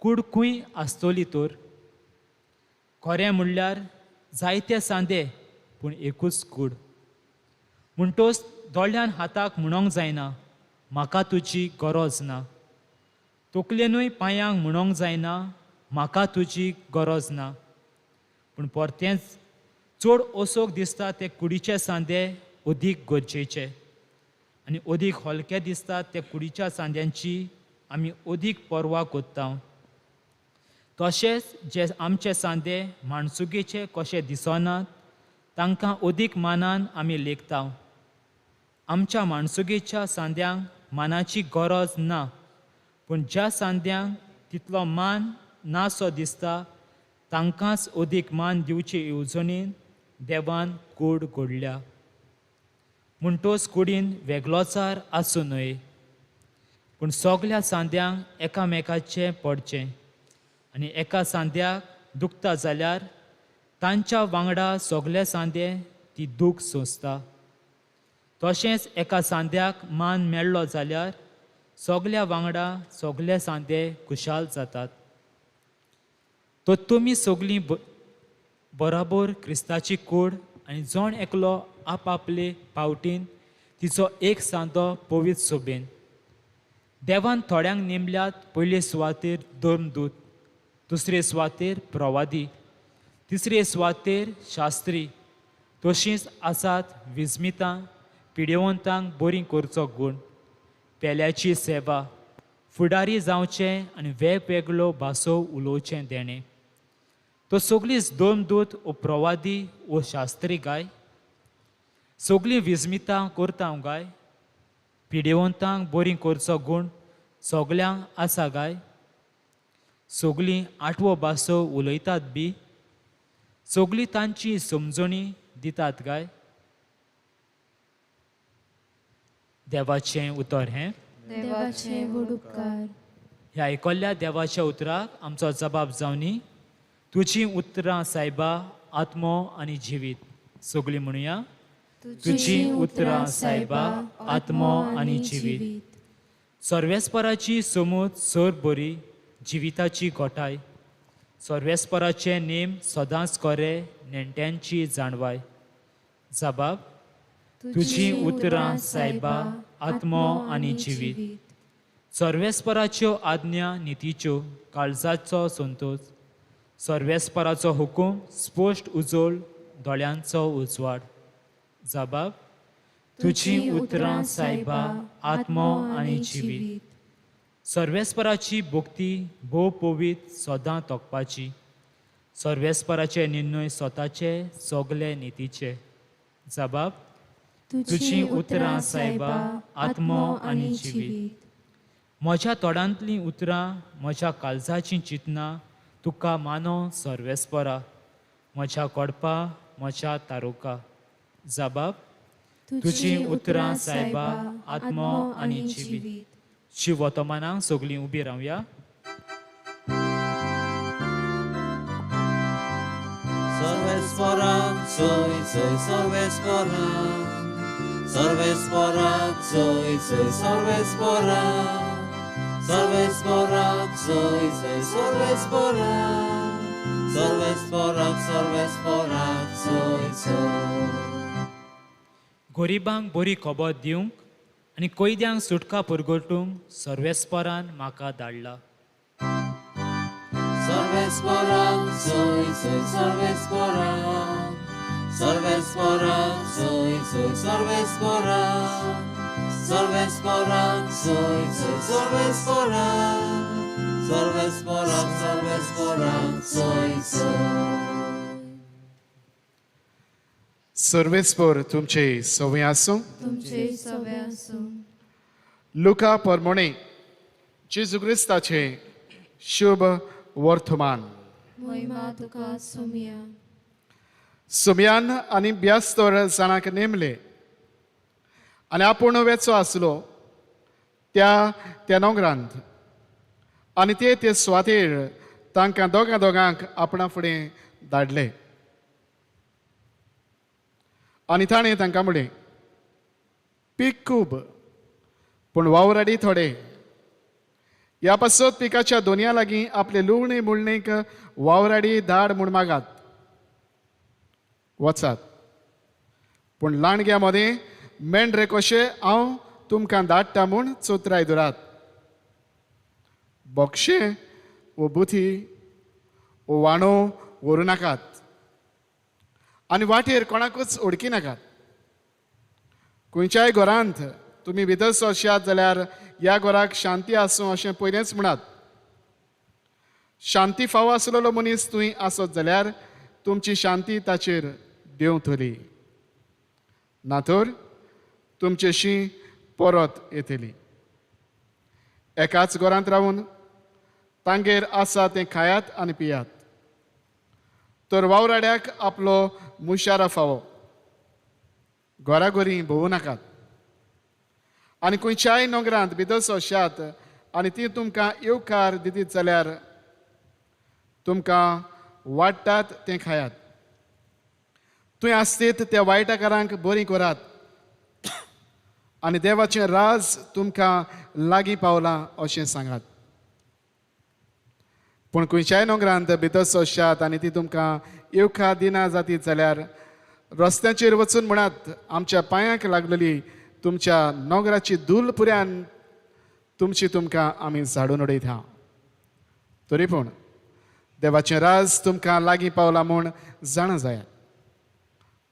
कूड खंय आसतली तर. खरें म्हणल्यार जायते सांदे पूण एकूच कूड. म्हणटोच दोळ्यान हाताक म्हणोंक जायना म्हाका तुजी गरज ना. तकलेनूय पांयांक म्हणोंक जायना म्हाका तुजी गरज ना. पूण परतेंच चड ओसोक दिसता ते कुडीचे सांदे अदीक गरजेचे आनी अदीक हलके दिसतात ते कुडीच्या सांद्यांची आमी अदीक पर्वा कोत्ता. तशेंच जे आमचे सांदे माणसुगेचे कशे दिसनात तांकां अदीक मानान आमी लेखता. आमच्या माणसुगेच्या सांद्यांक मानाची गरज ना पूण ज्या सांद्यांक तितलो मान ना सो दिसता तांकांच अदीक मान दिवचे येवजणेन देवान कूड घडल्या. म्हणटोच कुडीन वेगळोचार आसूं न्हय पूण सगळ्या सांद्यांक एकामेकाचें पडचें आनी एका सांद्याक दुखता जाल्यार तांच्या वांगडा सगळे सांदे ती दूख सोंसता. तशेंच एका सांद्याक मान मेळ्ळो जाल्यार सगल्या वांगडा सगळे सांदे खुशाल जातात. तो तुमी सगळीं बरोबर क्रिस्ताची कूड आनी जण एकलो आपआपले पावटीन तिचो एक सांदो पवित्र सोबेन. देवान थोड्यांक नेमल्यात पयले सुवातेर धर्मदूत, दुसरे सुवातेर प्रवादी, तिसरे सुवातेर शास्त्री, तशींच आसात विस्मितां, पिडेवंतांक बरी करचो गूण, पेल्याची सेवा, फुडारी जावचें आनी वेगवेगळ्यो भासो उलोवचें देणें. तो सगळींच धर्मदूत वो प्रवादी वो शास्त्री गाय, सगळीं विस्मितां करता गाय, पिडेवंतांक बरी करचो गूण सगल्यांक आसा गाय, सगळीं आठवो भासो उलयतात बी, सगळीं तांची समजणी दितात गाय. देवाचें उतर हें. देवाचे व्हड उपकार. ह्या आयकल्ल्या देवाच्या उतराक आमचो जबाब जावनी, तुजीं उतरां सायबा आत्मो आनी जिवीत. सगळीं म्हणुया, तुजीं उतरां सायबा आत्मो आनी जिवीत. सर्वेस्पराची समूद सर बरी जिविताची गोठाय, सर्वेस्पराचे नेम सदांच कोरे नेण्ट्यांची जाणवाय. जबाब, तुजीं उतरां सायबा आत्मो आनी जिवीत. सर्वेस्पराच्यो आज्ञा नितीच्यो काळजाचो संतोष, सर्वेस्पराचो हुकूम स्पश्ट उजोल दोळ्यांचो उजवाड. जबाब, तुजीं उतरां सायबा आत्मो आनी जिवीत. सर्वेस्पराची भक्ती भोव पवित्र सदां तोखपाची, सर्वेस्पराचे निर्णय स्वताचे सगळे नितीचे. जबाब, तुजीं उतरां सायबा आत्मो आनी जिवीत. म्हज्या तोंडांतलीं उतरां म्हज्या काळजाचीं चिंतनां तुका मानो सर्वेस्परा, म्हज्या कोडपा म्हज्या तारुका. जबाब, तुजीं उतरां सायबा आत्मो आनी जिवीत. शिव वर्तमानांक सगळीं उबी रावया. सर्वेस्पराक चोय चोय सर्वेस्पराक, सर्वेस्पराक चोय चोय सर्वेस्पराक, सर्वेस्पराक चोय चोय सर्वेस्पराक, सर्वेस्पराक सर्वेस्पराक चोय चोय. गरिबांक बरी खबर दिवंक आनी कोयद्यांक सुटका परगटूंक सर्वेस्परान म्हाका धाडला. सर्वेस्पराक चोय चोय सर्वेस्पराक, सर्वेस्पराक चोय चोय सर्वेस्पराक, सर्वेस्पराक चोय चोय सर्वेस्पराक, सर्वेस्पराक सर्वेस्पराक चोय चोय. सर्वेस्पर तुमचे सवय आसूं. तुमचे सवे आसूं. लुका परमोणे जेजू क्रिस्ताचे शुभ वर्तमान. महिमा तुका सुमिया. सुमयान आनी ब्यास्तर जाणांक नेमले आनी आपूण वेचो आसलो त्या नोंगरांत आनी ते सुवातेर तांकां दोगांक आपणा फुडें धाडले. आनी ताणें तांकां म्हणलें, पीक खूब पूण वावराडी थोडे. ह्या पासत पिकाच्या दोनया लागीं आपले लुवणे मुळणेक वावराडी धाड म्हूण मागात. वचात, पूण लांडग्या मदें मेंढरे कशे हांव तुमकां धाडटा म्हूण चोत्राय दुरात. बोक्षे वो बुथी वो वाणो व्हरू नाकात आनी वाटेर कोणाकूच ओडकी नाकात. खंयच्याय घरांत तुमी भितर सरशात जाल्यार ह्या घराक शांती आसूं अशें पयलेंच म्हणात. शांती फावो आसलेलो मनीस थंय आसत जाल्यार तुमची शांती ताचेर देंवतली, ना तर तुमचेशी परत येतली. एकाच घरांत रावून तांगेर आसा तें खायात आनी पियात, तर वावराड्याक आपलो मुशारा फावो. घोराघोरी भोवूं नाकात. आनी खंयच्याय नोंगरांत भितर सरशात आनी ती तुमकां येवकार दितीत जाल्यार तुमकां वाडटात तें खायात. तुवें आसतेत त्या वायटाकारांक बरी करात आनी देवाचें राज तुमकां लागीं पावलां अशें सांगात. पूण खंयच्याय नोकरांत भितर सोशात आनी ती तुमकां येवखा दिना जाती जाल्यार रस्त्याचेर वचून म्हणात, आमच्या पांयांक लागलेली तुमच्या नोकराची धूल पुऱ्यान तुमकां आमी झाडून उडयता. तरी पूण देवाचें राज तुमकां लागीं पावलां म्हूण जाणा जायात.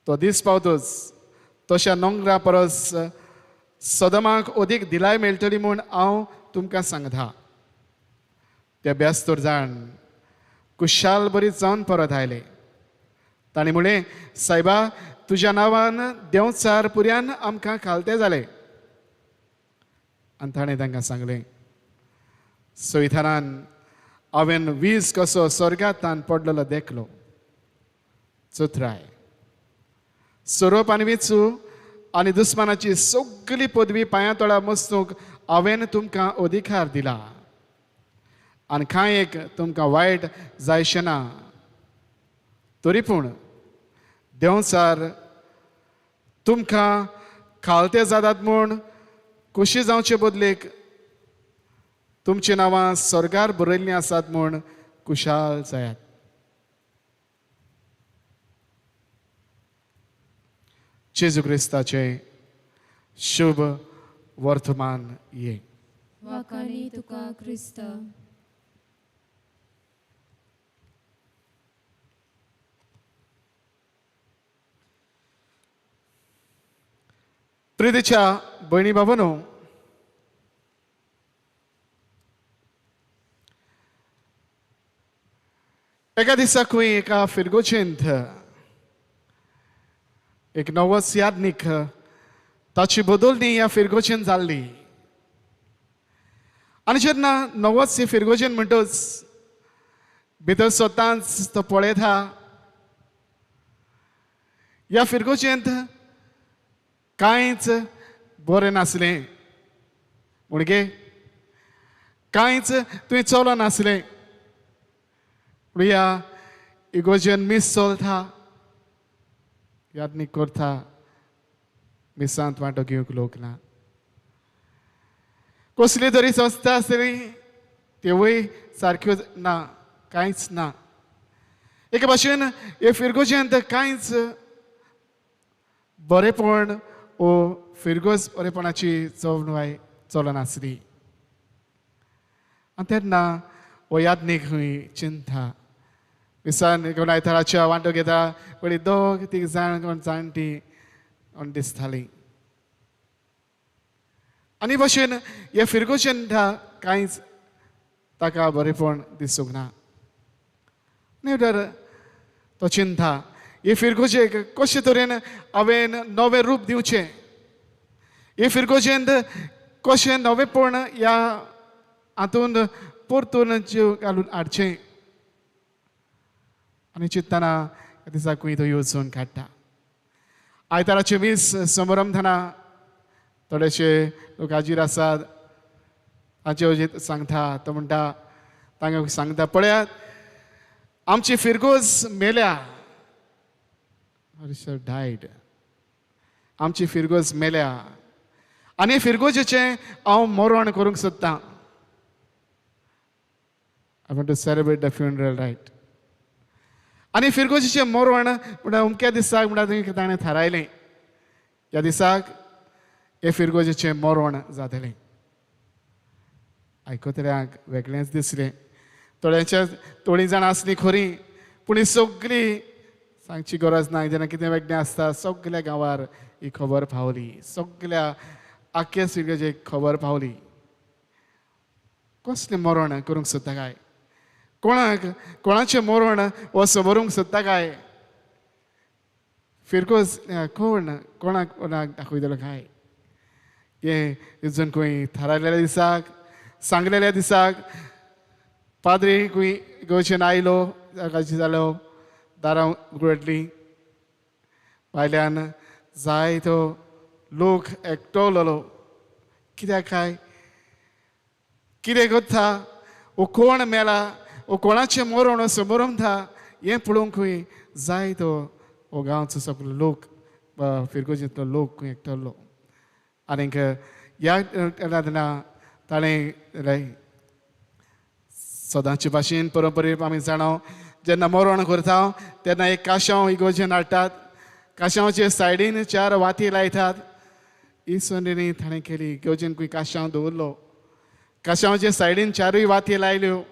तो दीस पावतोच तशा नोंगरा परस सदमाक अदीक दिलाय मेळटली म्हूण हांव तुमकां सांगता. ते बेस्तोर जाण कुशाल बरी जावन परत आयले. तांणी म्हळें, सायबा, तुज्या नांवान देंवचार पुर्यान आमकां खालते जाले. आनी ताणें तांकां सांगलें, सोयथारान हांवें वीज कसो स्वर्गांतान पडलेलो देखलो. चुत्राय, सोरोप आनी विचू आनी दुस्मानाची सगळी पदवी पांयां तळा मस्तूंक हांवें तुमकां अधिकार दिला आनी कांय एक तुमकां वायट जायशें ना. तरी पूण देंवचार तुमकां खालते जातात म्हूण खुशी जावचे बदलेक तुमची नांवां स्वर्गार बरयल्लीं आसात म्हूण कुशाल जायात. जेजू क्रिस्ताचे शुभ वर्तमान ये. वाखाणी तुका क्रिस्त. प्रितीच्या भयणी बाबांनो, एका दिसाकूय एका फिरगोचेंत एक नवस यादनीक ताची बदलणी ह्या फिरगोचेन जाल्ली. आनी जेन्ना नवस ही फिरगोचेन म्हणटच भितर स्वताच तो पळयता, ह्या फिरगोचेंत कांयच बरें नासलें. म्हणजे कांयच तुवें चलो नासलें. पूण ह्या इगोजेन मीस चलता, यादनीक करता, मिसांत वांटो घेवंक लोक ना. कसली तरी संस्था आसतली त्योय सारक्यो ना, कांयच ना. एके भाशेन हे फिरगोजेंत कांयच बरेपण ओ फिरगोज बरेपणाची चवणवाय चलनासली. आनी तेन्ना हो यादनीक खंय चिंता. विसान कोण आयताराच्या वांटो घेता, पळय दोग तीग जाण कोण जाणटी कोण दिसतालीं. आनी भाशेन हे फिरगोचेन कांयच ताका बरेपण दिसूंक ना. तो चिंता, हे फिरगोजेक कशे तरेन हांवें नवें रूप दिवचें. हे फिरगोजेंत कशें नवेंपण ह्या हातूंत परतून जीव घालून हाडचें. आनी चिंततना ह्या दिसाकूय तो येवचून काडटा. आयताराचे मीस समारंभाना थोडेशे लोक हाजीर आसात. ताचे अजीत सांगता, तो म्हणटा, तांकां सांगता, पळयात आमची फिरगोज मेल्या. डायड. आमची फिरगोज मेल्या आनी फिरगोजेचें हांव मरण करूंक सोदतां. I want to celebrate the funeral right. आनी फिरगोजेचें मरण म्हणल्यार अमक्या दिसाक म्हणल्यार ताणें थारायलें, ह्या दिसाक हे फिरगोजेचें मरण जातलें. आयकतल्यांक वेगळेंच दिसलें. थोडीं जाणां आसलीं खरीं, पूण ही सगळीं सांगची गरज ना. जेन्ना कितें वेगळें आसता सगळ्या गांवार ही खबर पावली, सगळ्या आख्या फिरगोजेक खबर पावली. कसलें मरण करूंक सोदता काय? कोणाचें मरण हो सबरूंक सोदता काय? फिरगोज कोणाक दाखयतलो काय? हे अजून खंय थारायलेल्या दिसाक, सांगलेल्या दिसाक पाद्री खंय गोंयच्यान आयलो, जालो, दारां उगडलीं, भायल्यान जायतो लोक एकठवलेलो. कित्याक काय? कितें करता? वो कोण मेला, वो कोणाचें मरण समोरंता हें पळोवंक खंय जायतो हो गांवचो सगळो लोक फिरगोजींतलो लोक एकठांयलो आनीक ह्या तेन्ना ताणें सदांचे भाशेन परंपरेक आमी जाणो जेन्ना मरण करता तेन्ना एक काशांव इगोजेन हाडटात काशांवचे सायडीन 4 वाती लायतात इसवणींनी ताणें केली इगोजेन खंय काशांव दवरलो काशांवचे सायडीन 4 वाती लायल्यो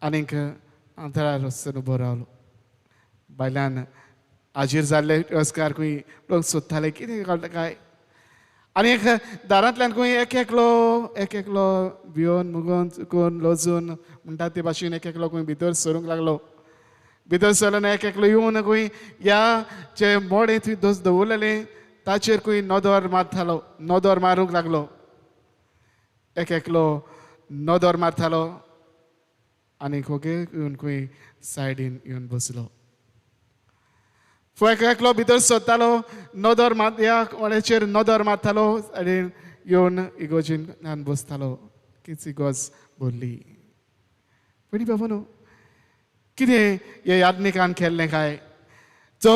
आनीक अंतरार वचून उबो रावलो भायल्यान हाजीर जाल्ले तिरस्कार खंय लोक सोदताले कितें घडटा काय आनी एक दारांतल्यान खंय एक एकलो भियोन मुगोन चुकून लोजून म्हणटा ते भाशेन एक एकलो खंय भितर सरूंक लागलो भितर सरलो एक एकलो येवन खंय ह्या जे मोडे थंय दवरलेले ताचेर खंय नदर मारतालो नदर मारूंक लागलो एक एकलो नदर मारतालो आनी खोगे येवन खंय सायडीन येवन बसलो एक एकलो भितर सोदतालो नदर ह्या कोण्याचेर नदर मारतालो सायडीन येवन इगोजीन बसतालो किच इगोज बोल्ली पण बाबा न्हू कितें हे याज्ञिकान केल्लें काय जो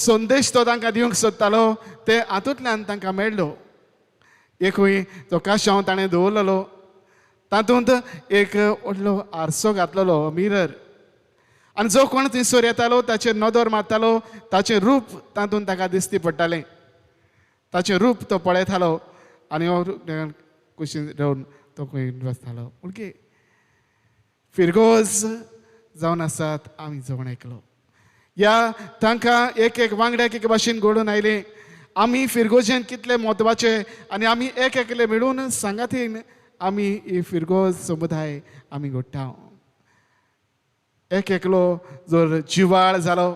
संदेश तो तांकां दिवंक सोदतालो ते हातूंतल्यान तांकां मेळ्ळो एक खंय तो काशांव ताणें दवरलेलो तातूंत एक व्हडलो आरसो घातलेलो मिरर आनी जो कोण थंयसर येतालो ताचेर नदर मारतालो ताचें रूप तातूंत ताका दिश्टी पडटालें ताचें रूप तो पळयतालो आनी हो कुशीन रावन तो खंय बसतालो ओके फिरगोज जावन आसात आमी जवण आयकलो ह्या तांकां एक वांगड्याक एक भाशेन घडोवन आयले आमी फिरगोजेन कितले म्हत्वाचे आनी आमी एक एकले मेळून सांगातीन आमी ही फिरगोज समुदाय आमी घडटा एक एकलो जर जिवाळ जालो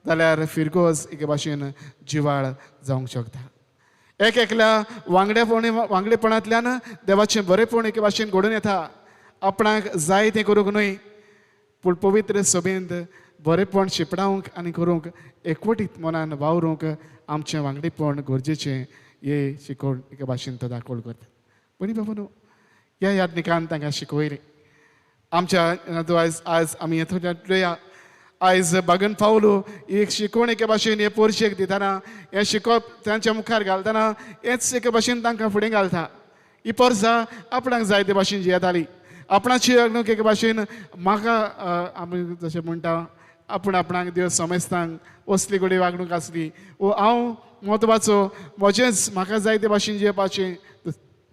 जाल्यार फिरगोज एके भाशेन जिवाळ जावंक शकता एक एकल्या वांगडेपणांतल्यान देवाचें बरेपण एके भाशेन घडून येता आपणाक जाय तें करूंक न्हय पूण पवित्र सभेंत बरेपण शिपडावंक आनी करूंक एकवटीत मनान वावरूंक आमचें वांगडेपण गरजेचें हे शिकोवन एके भाशेन तो दाखोवन करता पण बाबा न्हू ह्या याज्ञिकान तांकां शिकवयलें आमच्या आज आमी पळया आयज बागन पावलो एक शिकवण एके भाशेन हे पोरशेक दितना हें शिकोवप तांच्या मुखार घालतना हेंच एके भाशेन तांकां फुडें घालता ही पोरसां आपणाक जाय ते भाशेन जियेताली आपणाची वागणूक एके भाशेन म्हाका आमी जशें म्हणटा आपूण आपणाक देव समजतांक असली कडेन वागणूक आसली वो हांव म्हत्वाचो म्हजेंच म्हाका जाय ते भाशेन जियेवपाचें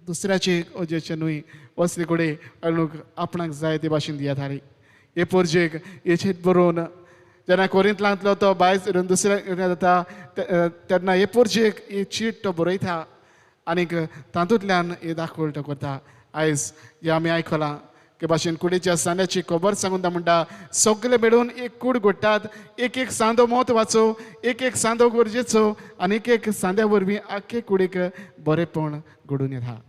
दुसऱ्याचे अजेचें न्हय असले कडेन वागणूक आपणाक जाय ते भाशेन दियेताली हे पोरजेक हेचेर बरोवन जेन्ना कोरिंतलांतलो तो भायर सरून दुसऱ्या जाता तेन्ना हे पोरजेक ही चीट तो बरयता आनीक तातूंतल्यान हे दाखोवन तो करता आयज हे आमी आयकलां के भाशेन कुडीच्या सांद्याची खबर सांगून म्हणटा सगळे मेळून एक कूड घडटात एक सांदो म्हत्वाचो एक सांदो गरजेचो आनी एक सांद्या वरवीं आख्खे कुडीक बरेपण घडून येता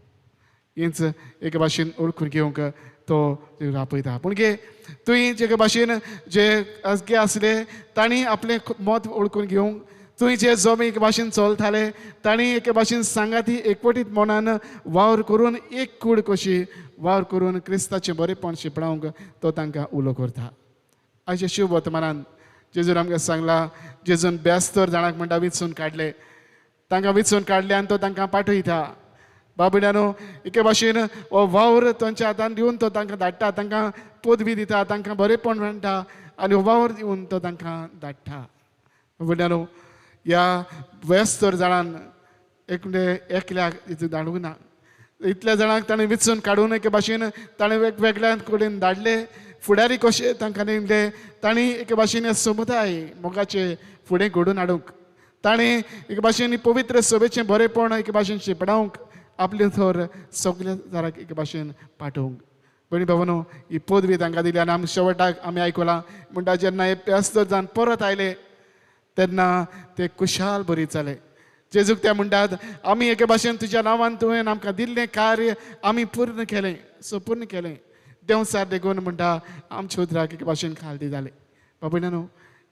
हेंच एके भाशेन ओळखून घेवंक तो रापयता पूण गे तुवें जे भाशेन जे अजगे आसले तांणी आपलें मत ओळखून घेवंक तुवें जे जमे एके भाशेन चलताले तांणी एके भाशेन सांगाती एकवटीत मनान वावर करून एक कूड कशी वावर करून क्रिस्ताचें बरेपण शिपडावंक तो तांकां उलो करता आयचे शिव वर्तमानान जेजून आमकां सांगला जेजून 72 जाणांक म्हणटा विचून काडले तांकां विचून काडले आनी तो तांकां पाठयता बाबड्यानो एके भाशेन हो वावर तांच्या हातान दिवन तो तांकां धाडटा तांकां पदवी दिता तांकां बरेपण म्हणटा आनी हो वावर दिवन तो तांकां धाडटा बाबड्यानो ह्या 72 जाणांन एकल्याक हितून धाडूंक ना इतल्या जाणांक ताणें विचून काडून एके भाशेन ताणें वेगवेगळ्या कडेन धाडले फुडारी कशे तांकां नेमले तांणी एके भाशेन समुदाय मोगाचे फुडें घडोवन हाडूंक ताणें एके भाशेन पवित्र सभेचें बरेपण एके भाशेन शिपडावंक आपले थोर सगल्या जाणांक एके भाशेन पाठोवंक भणी भावनो ही पदवी तांकां दिली आनी आमी शेवटाक आमी आयकलां म्हणटा जेन्ना हे 72 जाण परत आयले तेन्ना ते खुशाल बरी जाले जेजूक ते म्हणटात आमी एके भाशेन तुज्या नांवान तुवें आमकां दिल्लें कार्य आमी पूर्ण केलें संपूर्ण केलें देव सार देगोन म्हणटा आमच्या उतराक एके भाशेन खालदी जाले बाबड्यानो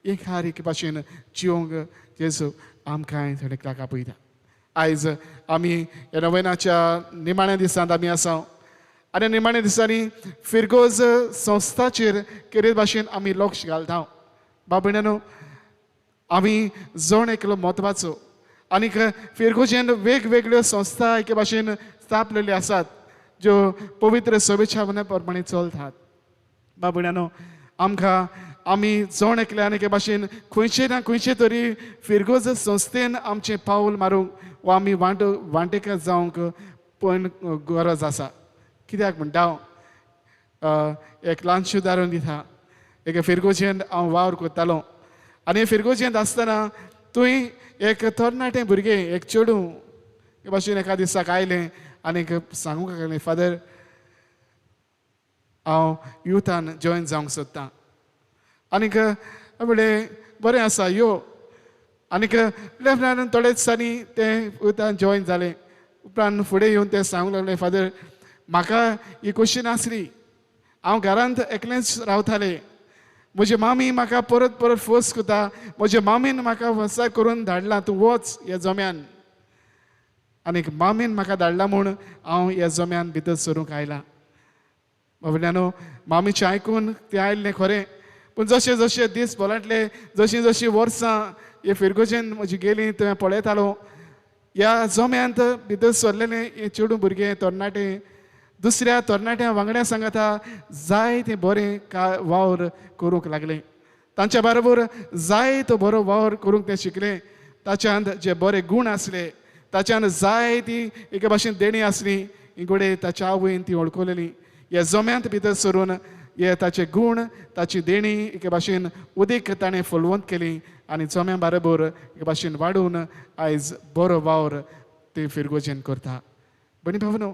एक हार एके भाशेन जिवंक जेजू आमकां थोडे आपयता आयज आमी ह्या नोवेनाच्या निमाण्या दिसांत आमी आसा आनी निमाण्या दिसांनी फिरगोज संस्थाचेर केरे भाशेन आमी लक्ष घालता बाबड्यानो आमी जोण एकलो म्हत्वाचो आनीक फिरगोजेन वेगवेगळ्यो संस्था एके भाशेन स्थापलेल्यो आसात ज्यो पवित्र सभेच्या प्रमाणे चलतात. बाबड्यानो आमकां आमी जोण एकले आनी एके भाशेन खंयचे ना खंयचे तरी फिरगोज संस्थेन आमचें पावल मारूंक वा आमी वांटेकार जावंक पण गरज आसा. कित्याक म्हणटा हांव एक ल्हानशें उदाहरण दिता. एक फिरगोजेन हांव वावर करतालो आनी फिरगोजेंत आसतना थंय एक तरणाटें भुरगें एक चेडूं हे भाशेन एका दिसाक आयलें आनीक सांगूंक लागलें, फादर हांव युथान जॉयन जावंक सोदतां. आनीक म्हणलें बरें आसा यो. आनीक उपरांत थोडे दिसांनी ते युथान जॉयन जालें. उपरांत फुडें येवन ते सांगूंक लागलें, फादर म्हाका ही कशी नासली, हांव घरांत एकलेंच रावतालें. म्हजी मामी म्हाका परत परत फोर्स करता. म्हज्या मामीन म्हाका वसाय करून धाडलां, तूं वच ह्या जम्यान. आनीक मामीन म्हाका धाडलां म्हूण हांव ह्या जम्यान भितर सरूंक आयलां. बाबड्यानो मामीचें आयकून तें आयल्लें खरें, पूण जशें जशें दीस भोलांटले, जशीं जशीं वर्सां हे फिरगोजेन म्हजी गेलीं थंय पळयतालो, ह्या जम्यांत भितर सरलेलें हें चेडूं भुरगें तरणाटें दुसऱ्या तरणाट्या वांगड्या सांगता जायतें बरें वावर करूंक लागलें. तांच्या बरोबर जायतो बरो वावर करूंक ते शिकले. ताच्यांत जे बरे गूण आसले, ताच्यांत जायती एके भाशेन देणी आसली, ही घोडे ताच्या आवयन ती वळखलेली. ह्या जम्यांत भितर सरून हे ताचे गूण, ताची देणी एके भाशेन उदीक ताणें फुलवंत केली आनी जम्या बरोबर एके भाशेन वाडून आयज बरो वावर ते फिरगोजेन करता. बनी भावनो,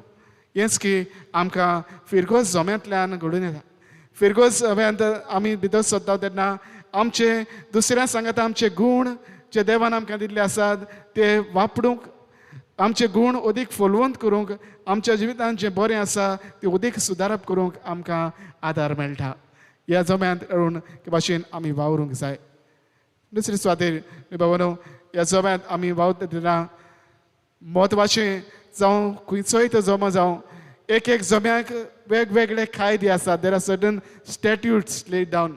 हेंच की आमकां फिरगोज जम्यांतल्यान घडून येता. फिरगोज जम्यांत आमी भितर सरता तेन्ना आमचे दुसऱ्या सांगता आमचे गूण जे देवान आमकां दिल्ले आसात ते वापरूंक, आमचे गूण अदीक फुलवंत करूंक, आमच्या जिवितांत जें बरें आसा तें अदीक सुदारप करूंक आमकां आदार मेळटा. ह्या जम्यांत येवन हे भाशेन आमी वावरूंक जाय. दुसरे सुवातेर बाबानो, ह्या जम्यांत आमी वावरता तेन्ना म्हत्वाचें जावं खंयचोय तो जमो जावं, एक एक जम्याक वेगवेगळे कायदे आसात. There are certain statutes laid down.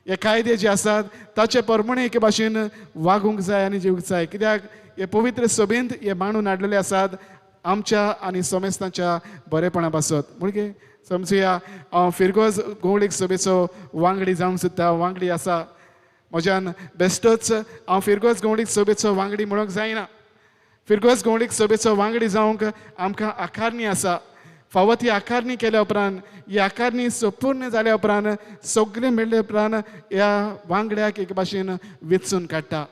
हे कायदे जे आसात ताचे प्रमाणे एके भाशेन वागूंक जाय आनी जिवूंक जाय. कित्याक हे पवित्र सभेंत हे मांडून हाडलेले आसात आमच्या आनी समेस्तांच्या बरेपणा पासत. म्हणजे समजुया हांव फिरगोज गोवळीक सभेचो वांगडी जावंक सोदता, वांगडी आसा. म्हज्यान बेश्टोच हांव फिरगोज गोवळीक सभेचो वांगडी म्हणूंक जायना. फिरगोज गोवळीक सभेचो वांगडी जावंक आमकां आकारणी आसा. फावो ती आकारणी केल्या उपरांत, ही आकारणी संपूर्ण जाल्या उपरांत, सगळें मेळ्ळे उपरांत ह्या वांगड्याक एक भाशेन वेंचून काडटा.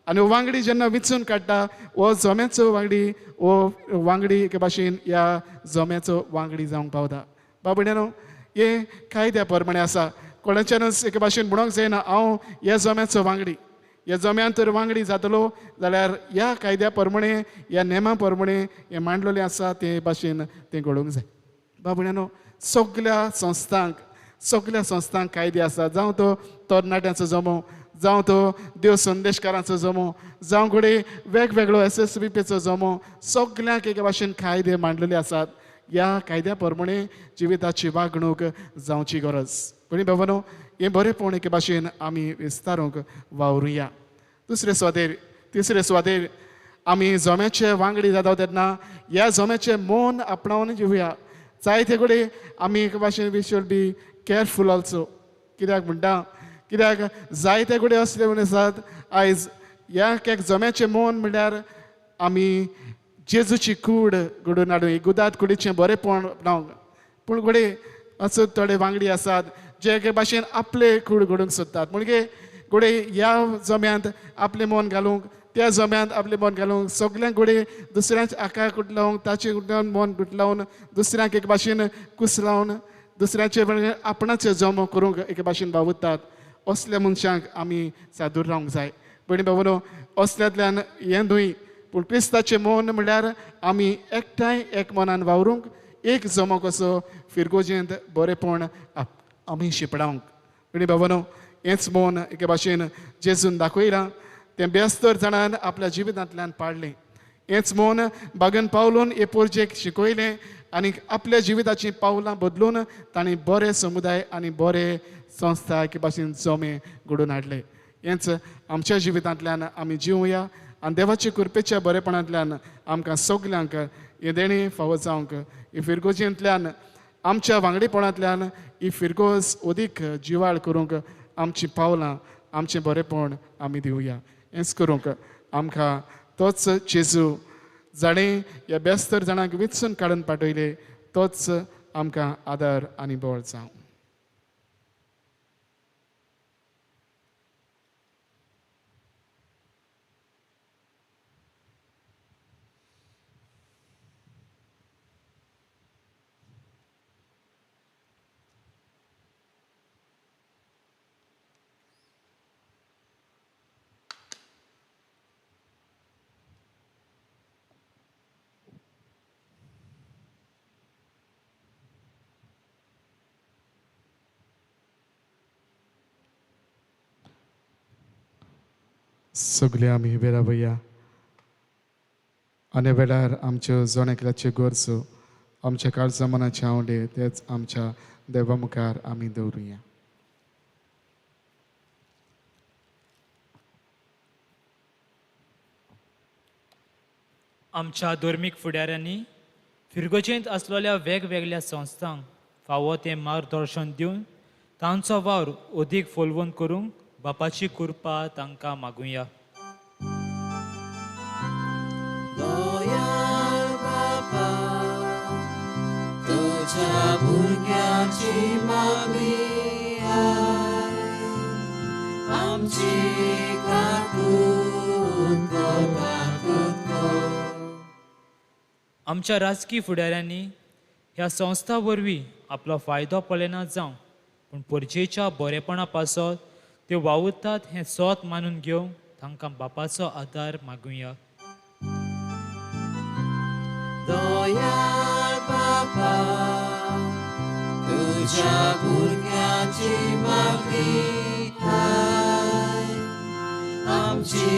आनी हो वांगडी जेन्ना वेंचून काडटा, हो जम्याचो वांगडी, हो वांगडी एके भाशेन ह्या जम्याचो वांगडी जावंक पावता. बाबड्यानो, हे कायद्या प्रमाणे आसा. कोणाच्यानच एके भाशेन म्हणूंक जायना हांव ह्या जम्याचो वांगडी. ह्या जम्यान तर वांगडी जातलो जाल्यार ह्या कायद्या प्रमाणे, ह्या नेमा प्रमाणे हे मांडलेलें आसा ते भाशेन तें घडोवंक जाय. बाबड्यानो, सगळ्या संस्थांक कायदे आसा. जावं तो तरणाट्यांचो जमो, जावं तो देव संदेशकारांचो जमो, जावं घोडे वेगवेगळो SSBPचो जमो, सगळ्यांक एके भाशेन कायदे मांडलेले आसात. ह्या कायद्या प्रमाणे जिविताची वागणूक जावची गरज. पण बाबानो, हें बरेंपण एके भाशेन आमी विस्तारूंक वावरुया. तिसरे सुवातेर आमी जम्याचे वांगडी जाता तेन्ना ह्या जम्याचें मोन आपणावन घेवया. जायते कडेन आमी एके भाशेन we should be careful also. कित्याक म्हणटा, कित्याक जायते कडेन असले म्हण आसात आयज ह्या एक जम्याचें मोन म्हणल्यार आमी जेजूची कूड घडोवन हाडूं, ही गुदात कुडीचें बरेंपण आपणावंक. पूण घोडे असो थोडे वांगडी आसात जे एके भाशेन आपले कूड घडोवंक सोदतात. म्हणजे घोडे ह्या जम्यांत आपलें मन घालूंक, त्या जम्यांत आपलें मन घालूंक, सगळ्यांक घोडे दुसऱ्यांचे आकार कुटलावंक, ताचे मन कुटलावन दुसऱ्यांक एक भाशेन कुसलावन दुसऱ्याचे आपणाचे जमो करूंक एके भाशेन वावुरतात. असल्या मनशांक आमी सादूर रावंक जाय. पण बाबूनो, असल्यांतल्यान हें न्हय, पूण क्रिस्ताचें मन म्हणल्यार आमी एकठांय एक मनान वावरूंक, एक जमो कसो फिरगोजेंत बरेंपण आमी शिपडावंक. पण बाबूनो, हेंच मन एके भाशेन जेजून दाखयलां. तें बेस्तर जाणान आपल्या जिवितांतल्यान पाडलें. हेंच मन बागन पावलून हे पोरजेक शिकयलें आनी आपल्या जिविताचीं पावलां बदलून तांणी बरे समुदाय आनी बरे संस्था एके भाशेन जमे घडोवन हाडले. हेंच आमच्या जिवितांतल्यान आमी जिवया आनी देवाचे कृपेच्या बरेपणांतल्यान आमकां सगल्यांक हे देणी फावो जावंक ही फिरगोजेंतल्यान आमच्या वांगडीपणांतल्यान ही फिरगोज अदीक जिवाळ करूंक आमची पावलां आमचें बरेपण आमी दिवया हेंच करूंक आमकां तोच जेजू जाणें ह्या बेस्तर जाणांक वेंचून काडून पाठयले तोच आमकां आदार आनी बळ जावं. सगळे आमी वेरावया आनी वेळार आमच्यो जोणेकल्याच्यो गरजो आमच्या काळजा मनाचे आवडे तेच आमच्या देवा मुखार आमी दवरुया. आमच्या धर्मीक फुडाऱ्यांनी फिरगोजेंत आसलेल्या वेगवेगळ्या संस्थांक फावो तें मार्गदर्शन दिवन तांचो वावर अदीक फोलवून करूंक बापाची कृपा तांकां मागुया. दयाळ बापा, तुझ्या भुरग्याची मागणी आय, आमची काकूत कर. आमच्या राजकीय फुडाऱ्यांनी ह्या संस्था वरवीं आपलो फायदो पळयना जावं पूण परजेच्या बरेपणा पासत त्यो वावुरतात हें सोत मानून घेवंक तांकां बापाचो आदार मागुया. दयाळ बापा, तुझ्या भुरग्याची मागणी आय, आमची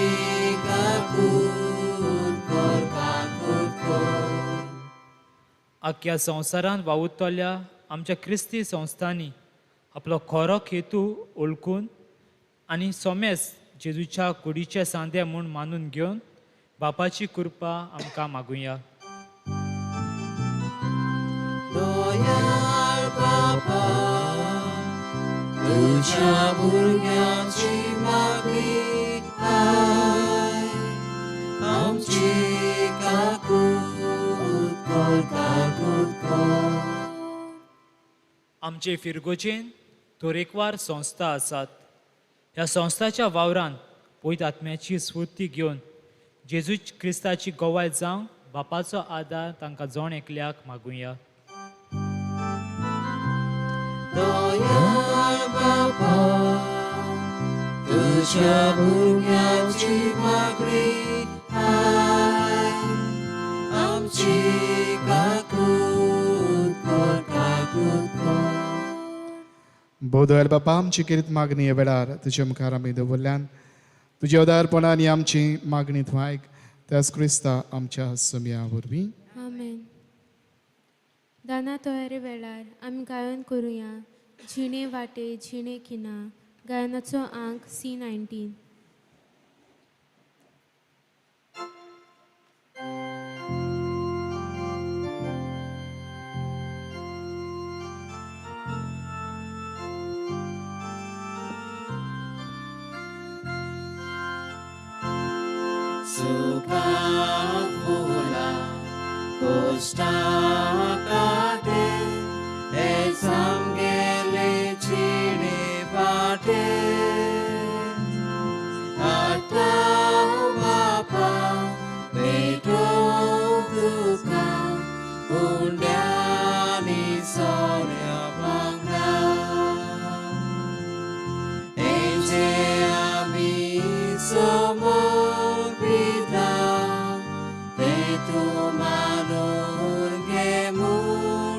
काकूत कर. आख्या संवसारांत वावुरतल्या आमच्या क्रिस्ती संस्थांनी आपलो खरो हेतू ओळखून आनी सोमेस जेजूच्या कुडीचे सांदे म्हूण मानून घेवन बापाची कृपा आमकां मागुया. दयाळ बापा, तुझ्या भुरग्याची मागणी आय, आमची काकूत कर. आमचे फिरगोजेन तरेकवार संस्था आसात. ह्या संस्थाच्या वावरांत पयत आत्म्याची स्फूर्ती घेवन जेजू क्रिस्ताची गोवाय जावं बापाचो आदार तांकां जोण एकल्याक मागुया. दयाळ बापा, तुझ्या भुरग्याची मागणी आय, आमची काकूत कर. बोधोयल बापा आमची किरीत मागणी हे वेळार तुजे मुखार आमी दवरल्यान तुज्या उदारपणान आमची मागणी तूं आयक त्याच क्रिस्ता आमच्या समिया वरवीं. आमेन. दाना तयारी वेळार आमी गायन करुया जिणे वाटे जिणे खिना गायनाचो अंक C19. Suka fula, costa cade, samgele chine bate. Ata bapa, beto duka, undiani sonya bangda. Eje ami somo. Tu manur gemur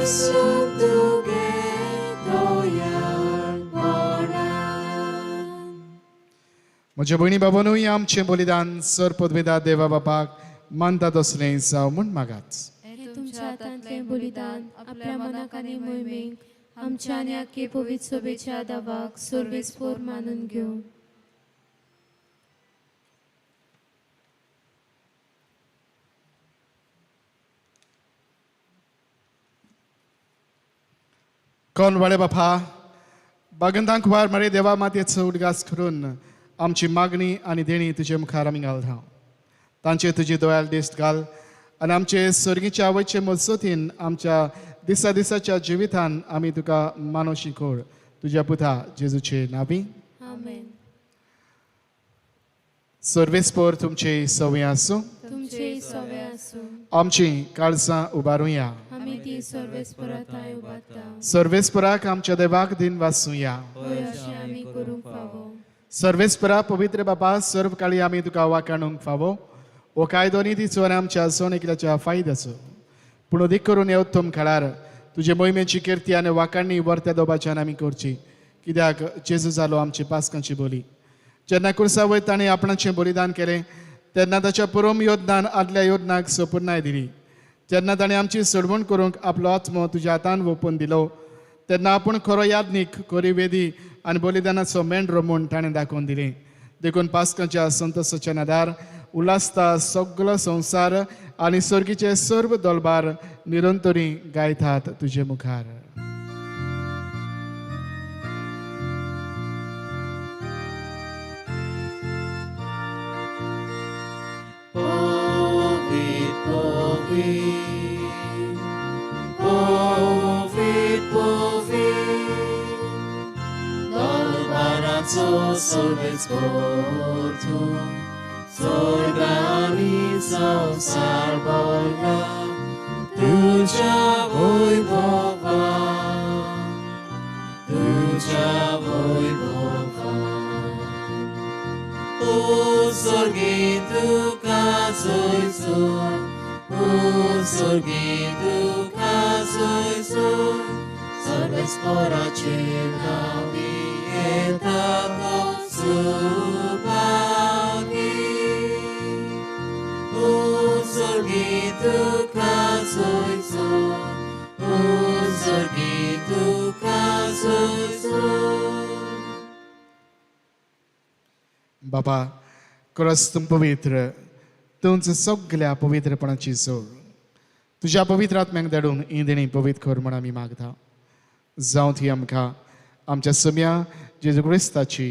पासून तुगे दोयार पडान. म्हज्या भयणी बाबानूय आमचें बलिदान सर पदवेदार देवा बापाक मानता तसलें जावं म्हूण मागात. हे तुमच्या हातांतलें बलिदान आपल्या मनाक आनी मोहिमेक आमच्या आनी आख्खे पवित्र सभेच्या दावाक सर्वेस्पोर मानून घेवं. कोण वळे बापा बागंतांक वार मरे देवा मातयेचो उदगास करून आमची मागणी आनी देणी तुजे मुखार आमी घालता. तांचे तुजी दोयाल दिश्ट घाल आनी आमचे सर्गीच्या आवयचे मजतीन आमच्या दिसा दिसाच्या जिवितान आमी तुका मानो शिकोड तुज्या पुता जेजूचे नांवी. आमेन. सर्वेस्पोर तुमचे सवय आसूं. तुमचे सवे आसूं. आमची काळजां उबारुया. आमी ती सर्वेस्पराताय उबारता. सर्वेस्पराक आमच्या देवाक दिन वाचूया. होय अशें आमी करूंक फावो. सर्वेस्परा पवित्र बापा सर्व काळी आमी तुका वाकाणूंक फावो. हो कायदो नितीचो आनी आमच्या सोनेकल्याच्या फायद्याचो पूण अदीक करून येवत्तम काळार तुजे मोहिमेची किर्ती आनी वाकाणणी वर्त्या दोबाच्यान आमी करची. कित्याक जेजू जालो आमची पासकांची बोली. जेन्ना कुर्सा वयत ताणें आपणाचें बलिदान केलें तेन्ना ताच्या परम योद्धनान आदल्या योद्धनाक सपूर्णाय दिली. जेन्ना ताणें आमची सोडवण करूंक आपलो आत्मो तुज्या हातान ओपून दिलो तेन्ना आपूण खरो यादनीक खरी वेदी आनी बलिदानाचो मेंढरो म्हूण ताणें दाखोवन दिलें. देखून पासकांच्या संतोशाच्या नादार उल्हासता सगळो संवसार आनी सर्गीचे सर्व दळबार निरंतरी गायतात तुजे मुखार. Dolbaraco सर्वेस्पोर तूं स्वर्गानी संसार भरला तुझ्या वैभवान ओ स्वर्गी तुका जोयसोय ओ स्वर्गी तुका जोयसोय सर्वेस्पोराचे नावी येता तो सुभागी ओ स्वर्गी तुका जोयसोय ओ स्वर्गी तुका जोयसोय. बाबा खरोच तूं पवित्र तूंच सगळ्या पवित्रपणाची जोड तुज्या पवित्र आत्म्याक धाडून ही देणी पवित्र कर म्हण आमी मागता. जावं ती आमकां आमच्या सम्या जेजू क्रिस्ताची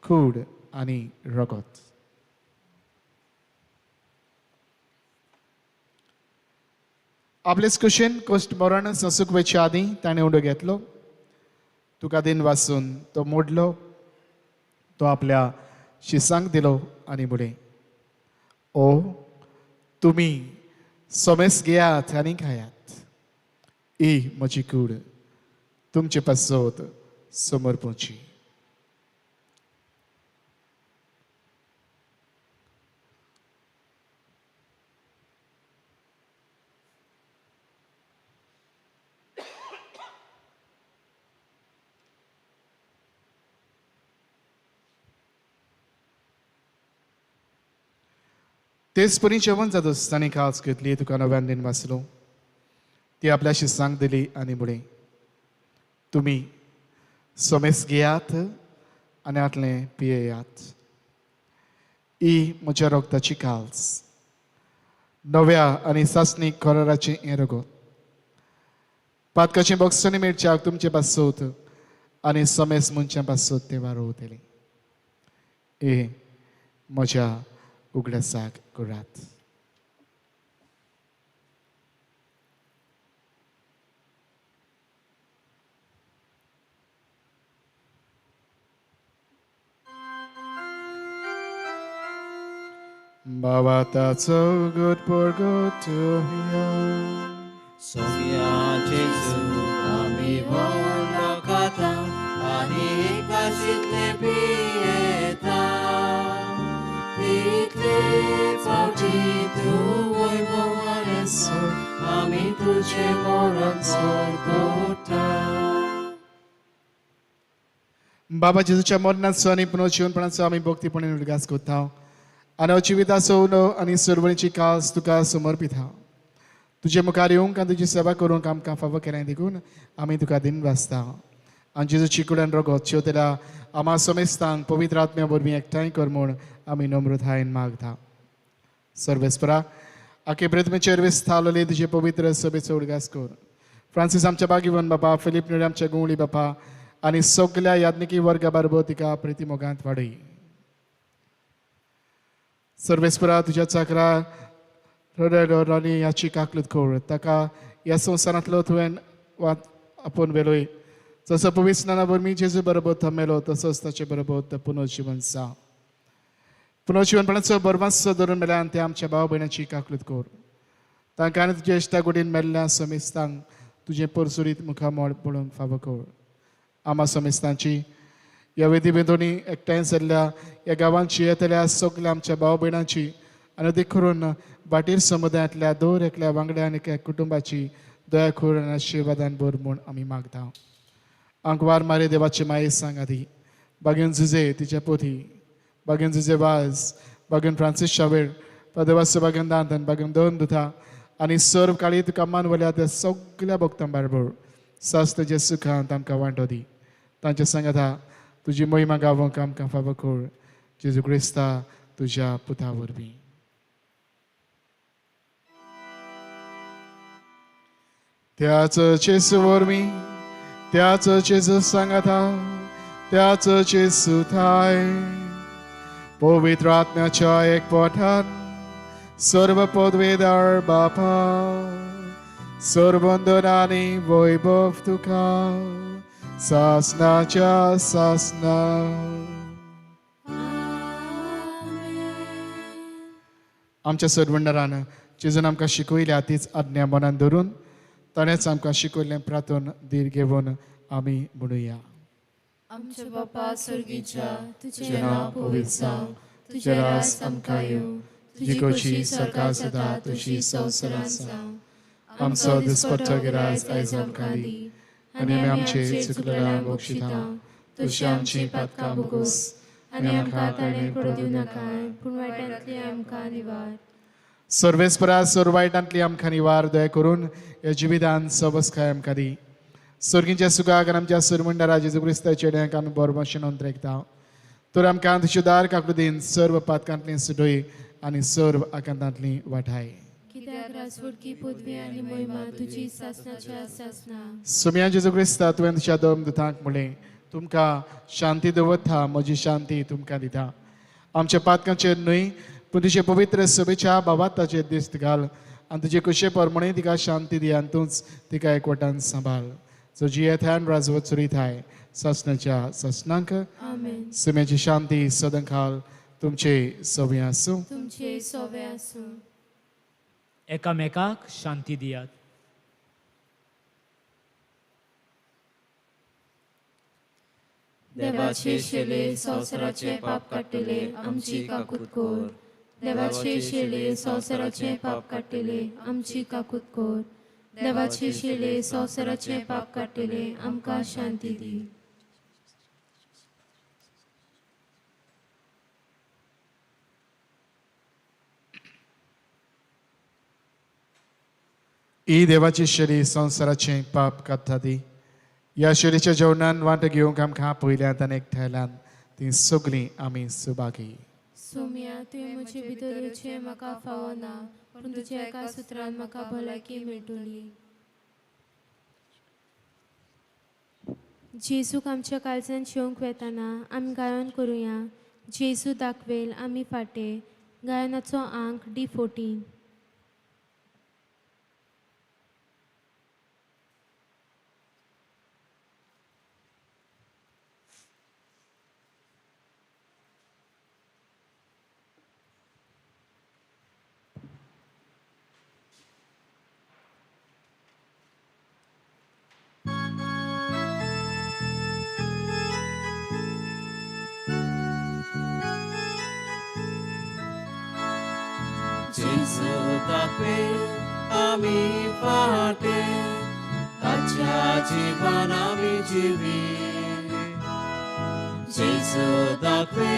कूड आनी रगत. आपलेच कुशीन कोश्ट मरण ससुकवेच्या आदीं ताणें उंडो घेतलो. तुका दिन वाचून तो मोडलो. तो आपल्या शिसांक दिलो आनी म्हळें ओ तुमी सोमेस घेयात आनी खायात. ही म्हजी कूड तुमचे पासत समर्पूची. तेच परी जेवण जातच ताणें काळज घेतली तुका नव्यान दिन वाचलो. ती आपल्या शिसांक दिली आनी म्हळें तुमी सोमेस घेयात आनी आटलें पियेयात. ही म्हज्या रोगताची काळज नव्या आनी सासणीक कराराचें हें रगत. पातकाचें बॉक्सांनी मेळच्याक तुमचे पासत आनी सोमेस मनशां पासत तें वारोवतलें. हे म्हज्या उगडासाक करात. Bawa taco good por good to hear. Sofia Jesu ami wolno kata ani kashitle pieta Ikle fauci tu voi boare so आम्ही तुझे मोरण सोडता बाबा जेजूच्या मरणाचो आनी पुनर्जीवनपणाचो आमी भक्तीपणान उदगास करता आनी जिविताचो उलो आनी सुरवणीची कास तुका समर्पिता तुजे मुखार येवंक आनी तुजी सेवा करूंक आमकां फावो केलें देखून आमी तुका दिन वाचता आनी जेजूची कुडान रगत शेवतेल्या आमा समेस्तांक पवित्र आत्म्या वरवीं एकठांय कर म्हूण आमी नम्रतायेन मागता सर्वेस्परा आखे ब्रितमेचेर विस्तारलेले तुजे पवित्र सभेचो उदगास कर फ्रांसीस आमच्या बागीवन बापा फिलीप न्हय आमच्या गुंवळी बापा आनी सगल्या याज्ञिकी वर्गा बरोबर तिका प्रितीमोगांत वाडय सर्वेस्परा तुज्या चाकरा रडनी याची काकलूत कर ताका ह्या संवसारांतलो तुवें आपोवन वेलोय जसो पवित्र स्नाना वरवीं जेजू बरोबर थंबेलो तसोच ताचे बरोबर तो पुनर्जीवन सा पुनर्जीवनपणाचो बरवांसो धरून मेल्यान ते आमच्या भाव भयणाची काकलूत कर तांकां आनी तुज्या इश्टा कुडीन मेल्ल्या समेस्तांक तुजें परसुरीत मुखामोळ पळोवंक फावो कर आमा समेस्तांची ह्या वेदी बेदोनी एकठांय जाल्ल्या ह्या गांवांची येतल्या सगल्या आमच्या भाव भयणांची आनी देख करून बाटीर समुदायांतल्या दर एकल्या वांगड्या आनी एका कुटुंबाची दया खोर आनी आशिर्वादान भर म्हूण आमी मागता आंकवार मारे देवाचे माये सांग आदी बागेन झुजे तिच्या पोथी बागेन झुजे वाज बागेन फ्रांसीस शावेळ पदेवास बागेन दांतन बागेन दोन दुथा आनी सर्व काळी तुका मानवल्या त्या सगल्या भक्तां बरोबर सास्त जे सुखांत आमकां वांटो दी तांचे सांगाता तुजी महिमा गावोंक आमकां फावो कर जेजू क्रिस्ता तुज्या पुता वरवीं त्याच जेजू वरवीं त्याच जेजू सांगाता त्याच जेजू थाय पवित्र आत्म्याच्या एकवटान सर्व पदवेदार बापा सर्व वंदनानी वैभव तुका सासनाच्या सासना आमच्या सदवंडरान जेजून आमकां शिकयल्या तीच आज्ञा मनान धरून ताणेंच आमकां शिकयल्लें प्रार्थन धीर घेवन आमी म्हणुया आमच्या बापा स्वर्गीच्या तुझें नांव पवित्र जावं तुजें राज आमकां येवं तुजी खोशी स्वर्गांत जाता तशी संवसारांत जावं आमचो दिसपट्टो गिराय आयज आमकां दी आनी आमी आमचे चुकलेल्यांक बक्षिता तशी आमची पातकां भोगोस आनी आमकां ताणें पडूं दिवं नाकाय पूण वायटांतली आमकां निवार सर्वेस्परा सर्वायटांतली आमकां निवार दया करून ह्या जिवितान सबस्काय आमकां दी सर्गींच्या सुखाक आनी आमच्या सरमंडळा जेजू क्रिस्ताच्या चेड्यांक आमी बरो भशेन अंतरेकता तर आमकां तुज्यो दार काकुदीन सर्व पातकांतली सुटय आनी सर्व आकांतांतली वाठाय कित्याक राजवडकी पदवी आनी महिमा तुजी सासनाच्या सासना सुम्या जेजू क्रिस्ता तुवें तुज्या दोन दुतांक म्हणलें तुमकां शांती दवरता म्हजी शांती तुमकां दिता आमच्या पातकांचेर न्हय पूण तुजे पवित्र सभेच्या भावाताचेर दिश्ट घाल आनी तुजे कुशे परमणे तिका शांती दी आनी तूंच तिका एकवटान सांबाळ जो जियेथान राजवत चुरिताय सासनाच्या सासनांक आमेन सुम्याची शांती सदांखाल तुमचे सवे आसूं तुमचे सोवे आसूं एकामेकाक शांती दियात देवाचे शेले संवसाराचे पाप काडटले आमची काकूत कोर देवाचे शेले संवसाराचे पाप काडटले आमची काकूत कोर देवाचे शेले संवसाराचे पाप काडटले आमकां शांती दी ही देवाची शेरी संवसाराचे पाप काडटा ती ह्या शेरीच्या जेवणान वांटो घेवंक आमकां पयल्यांत आनी एकठांयल्यान ती सगळीं आमी सुभागी सोम्या तुवें म्हजे भितर येवचें म्हाका फावो ना पूण तुज्या एका सुत्रान म्हाका भलायकी मेळटली जेजूक आमच्या काळजांत जेवंक वेताना आमी गायन करुया जेजू दाखवेल आमी फाटे गायनाचो अंक D14 Jesu daquel आमी फाटे ताच्या जीवन आमी जिवी जेजू दाखवे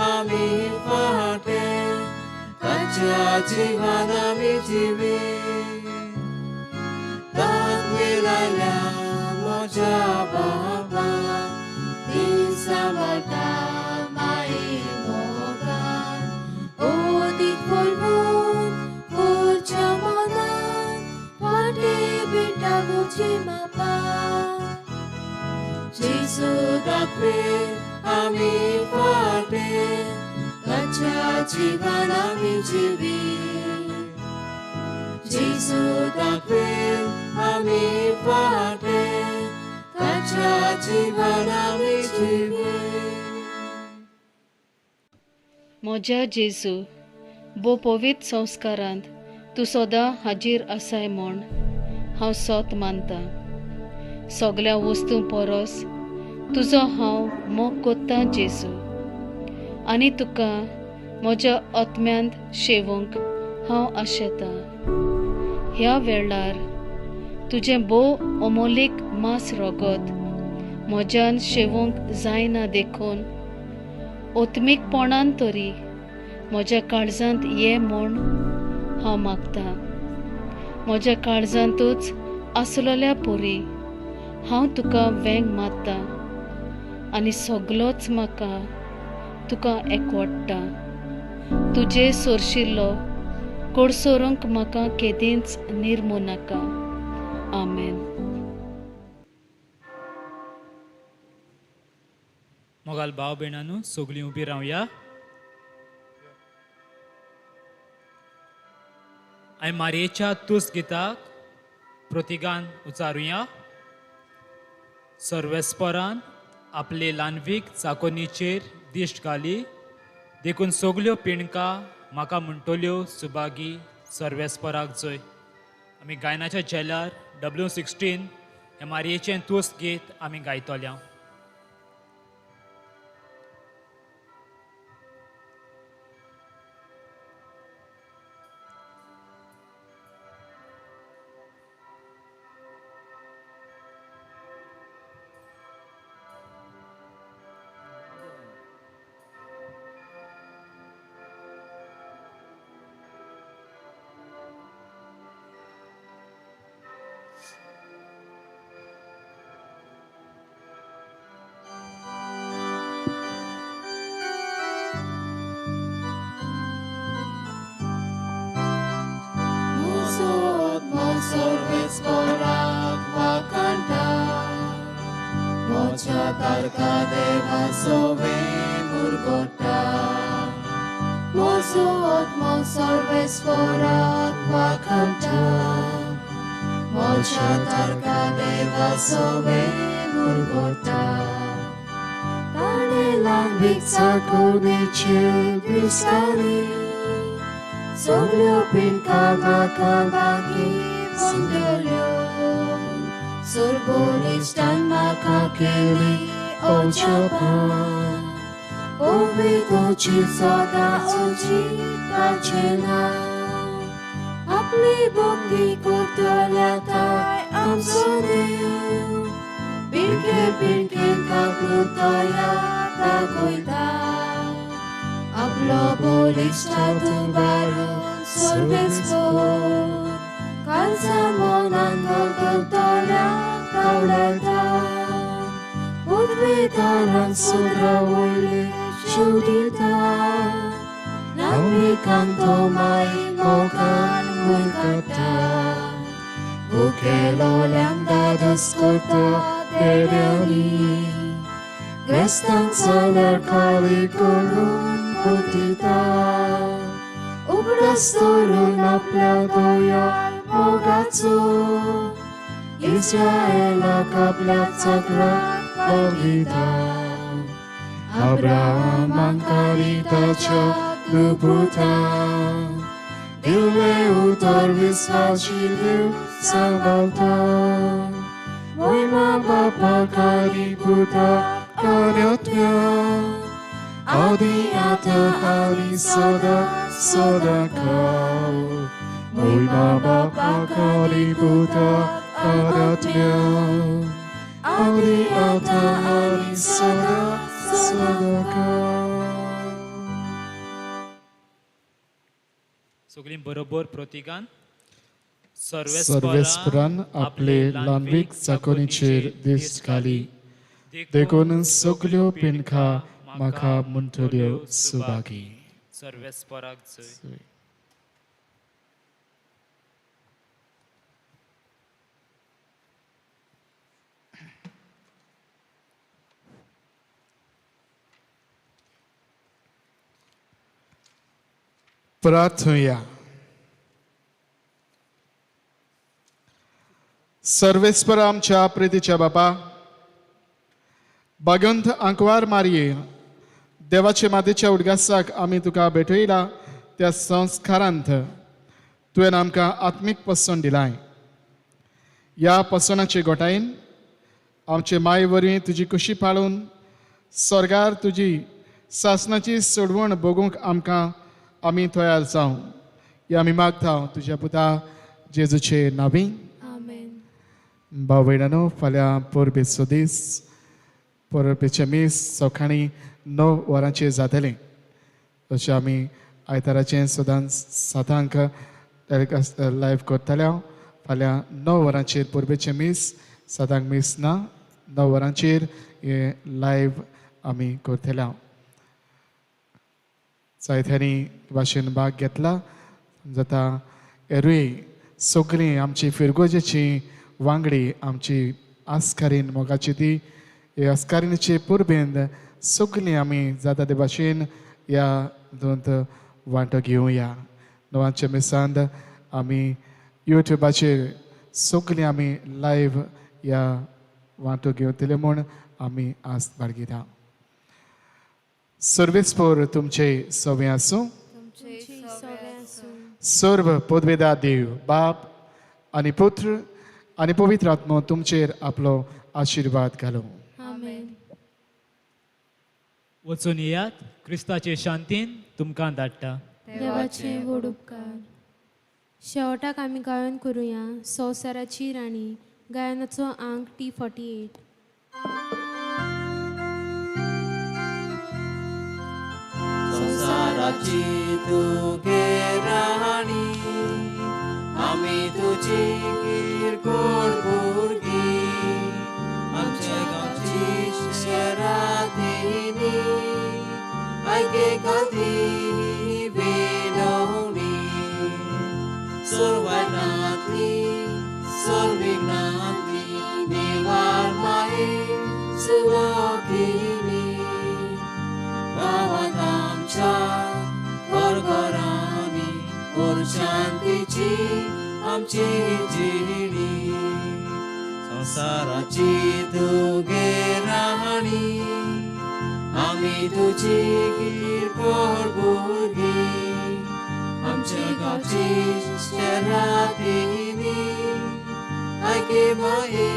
आमी फाटे ताच्या जीवन आमी जिवी दाखवे लायल्या म्हज्या बाबा ती सांबाळटा माये मोगान ओदीक बोलून कोरच्या मनान वाटे बेटा गोची मापा जेजू दाखवे आमी फाटे ताच्या जीवन आमी जिवी जेजू दाखवे आमी फाटे ताच्या जीवन आमी जिवी म्हज्या जेजू बो पवित्र संस्कारांत तूं सदां हाजीर आसाय म्हूण हांव सोत मानतां सगळ्या वस्तू परस तुजो हांव मोग कोत्तां जेजू आनी तुका म्हज्या आत्म्यांत शेवूंक हांव आशेतां ह्या वेळार तुजें बो अमोलीक मास रगत म्हज्यान शेवूंक जायना देखून ओत्मीकपणान तरी म्हज्या काळजांत ये म्हूण हांव मागतां म्हज्या काळजांतूच आसलेल्या पोरी हांव तुका वेंग मारतां आनी सगलोच म्हाका तुका एकवडटा तुजे सोरशिल्लो कोडसोरूंक म्हाका केदींच निर्मू नाका आमेन. मोगाल भाव भयणांनो सगळीं उबी रावया. हांवें मारयेच्या तुस गिताक प्रतिगान उचारुया. सर्वेस्परान आपले ल्हानवीक चाकोनीचेर दिश्ट घाली देखून सगल्यो पिणकां म्हाका म्हणटल्यो सुभागी सर्वेस्पराक जय. आमी गायनाच्या चेल्यार W16 हे मारयेचें तुस गीत आमी गायतल्या. Sorvesporak wakanda Mocha tarka deva sove murgota Mosot sorvesporak wakanda Mocha tarka deva sove murgota Tanelang biksa kunichil biskali Soglio pinka makabagi Sundolyo Surbolistan makakeli Ochapan Ovigochi soda ochi kachena Apli bokti kutolatai amsoneu Birke kaklutaya takoita Aplo bolistatu barun sorvespor Kalsamonan golgotala kaulata Udvitaran sudra uile shudita Nami kanto mai mokan mulkata Bukelo lambda daskorta deryani Grestang solar kali kulun putita Ubrastorun apladoyal Bogatsu Izraela kaplat sagrat Bogita Abraham ankaritacha lubuta Dile utor visvachiliu salvalta Moima bapa kaributa karyotya Adi ata ali soda kau मोहिमा बापा खाली पुता आराधना आदि आता आणि सदा सदाकाळ. सगळीं बरोबर प्रतिगान सर्वेस्परान आपले लांबीक चाकोनीचेर दीस घाली देखून सगल्यो पिणखा म्हाका म्हणटल्यो सुभागी. सर्वेस्पराक जय. प्रार्थूया. सर्वेस्पर आमच्या प्रितीच्या बापा, भगवंत आंकवार मारये देवाचे मातेच्या उडगासाक आमी तुका भेटयला त्या संस्कारांत तुवें आमकां आत्मीक पसण दिलाय. ह्या पसणाचे गोठायेन आमचे माय वरी तुजी कुशी पाळून स्वर्गार तुजी सासनाची सोडवण भोगूंक आमकां आमी तयार जावं. हे आमी मागता तुज्या पुता जेजूचे नांवी. आमेन. भाव भयणांनो, फाल्यां पोरबेचो दीस, पोरबेचे मीस सकाळीं 9 वरांचेर जातलें. तशें आमी आयताराचें सदांच 7 लायव्ह करतले. फाल्यां 9 वरांचेर पोरबेचें मीस, 7 मीस ना, 9 वरांचेर हे लायव्ह आमी करतले. जायत्यांनी भाशेन भाग घेतला. जाता एरूय सगळीं आमची फिरगोजेची वांगडी आमची आस्कारीन मोगाची ती हे आस्कारीणचे पुरबेंद सगळीं आमी जाता ते भाशेन ह्या दोन वांटो घेवया. 9 मिसांत आमी युट्यूबाचेर सगळीं आमी लायव्ह ह्या वांटो घेवतले म्हूण आमी आस्त बाळगिता. सर्वेस्पर तुमचे सवे आसूं. सर्व पदवेदार देव बाप आनी पुत्र आनी पवित्र आत्मो तुमचेर आपलो आशिर्वाद घालो. आमेन. वचून येयात, क्रिस्ताचे शांतीन तुमकां धाडटा. देवाचे व्हड उपकार. शेवटाक आमी गायन करुया संवसाराची राणी गायनाचो अंक T48. संसाराची तुगे राणी आमी तुजी किरकोळ भुरगी आमच्या गांवची शराधीनी आयके खाती वेडवणी सर्वांतली सर्विघ्नांतली निवार माये सुवाकिनी गावात आमच्या घरघरांनी कोर शांतीची आमची जिणी संसाराची तुगे राणी आमी तुजी किरकोळ भुरगी आमच्या गांवची शराधीनी आयके माये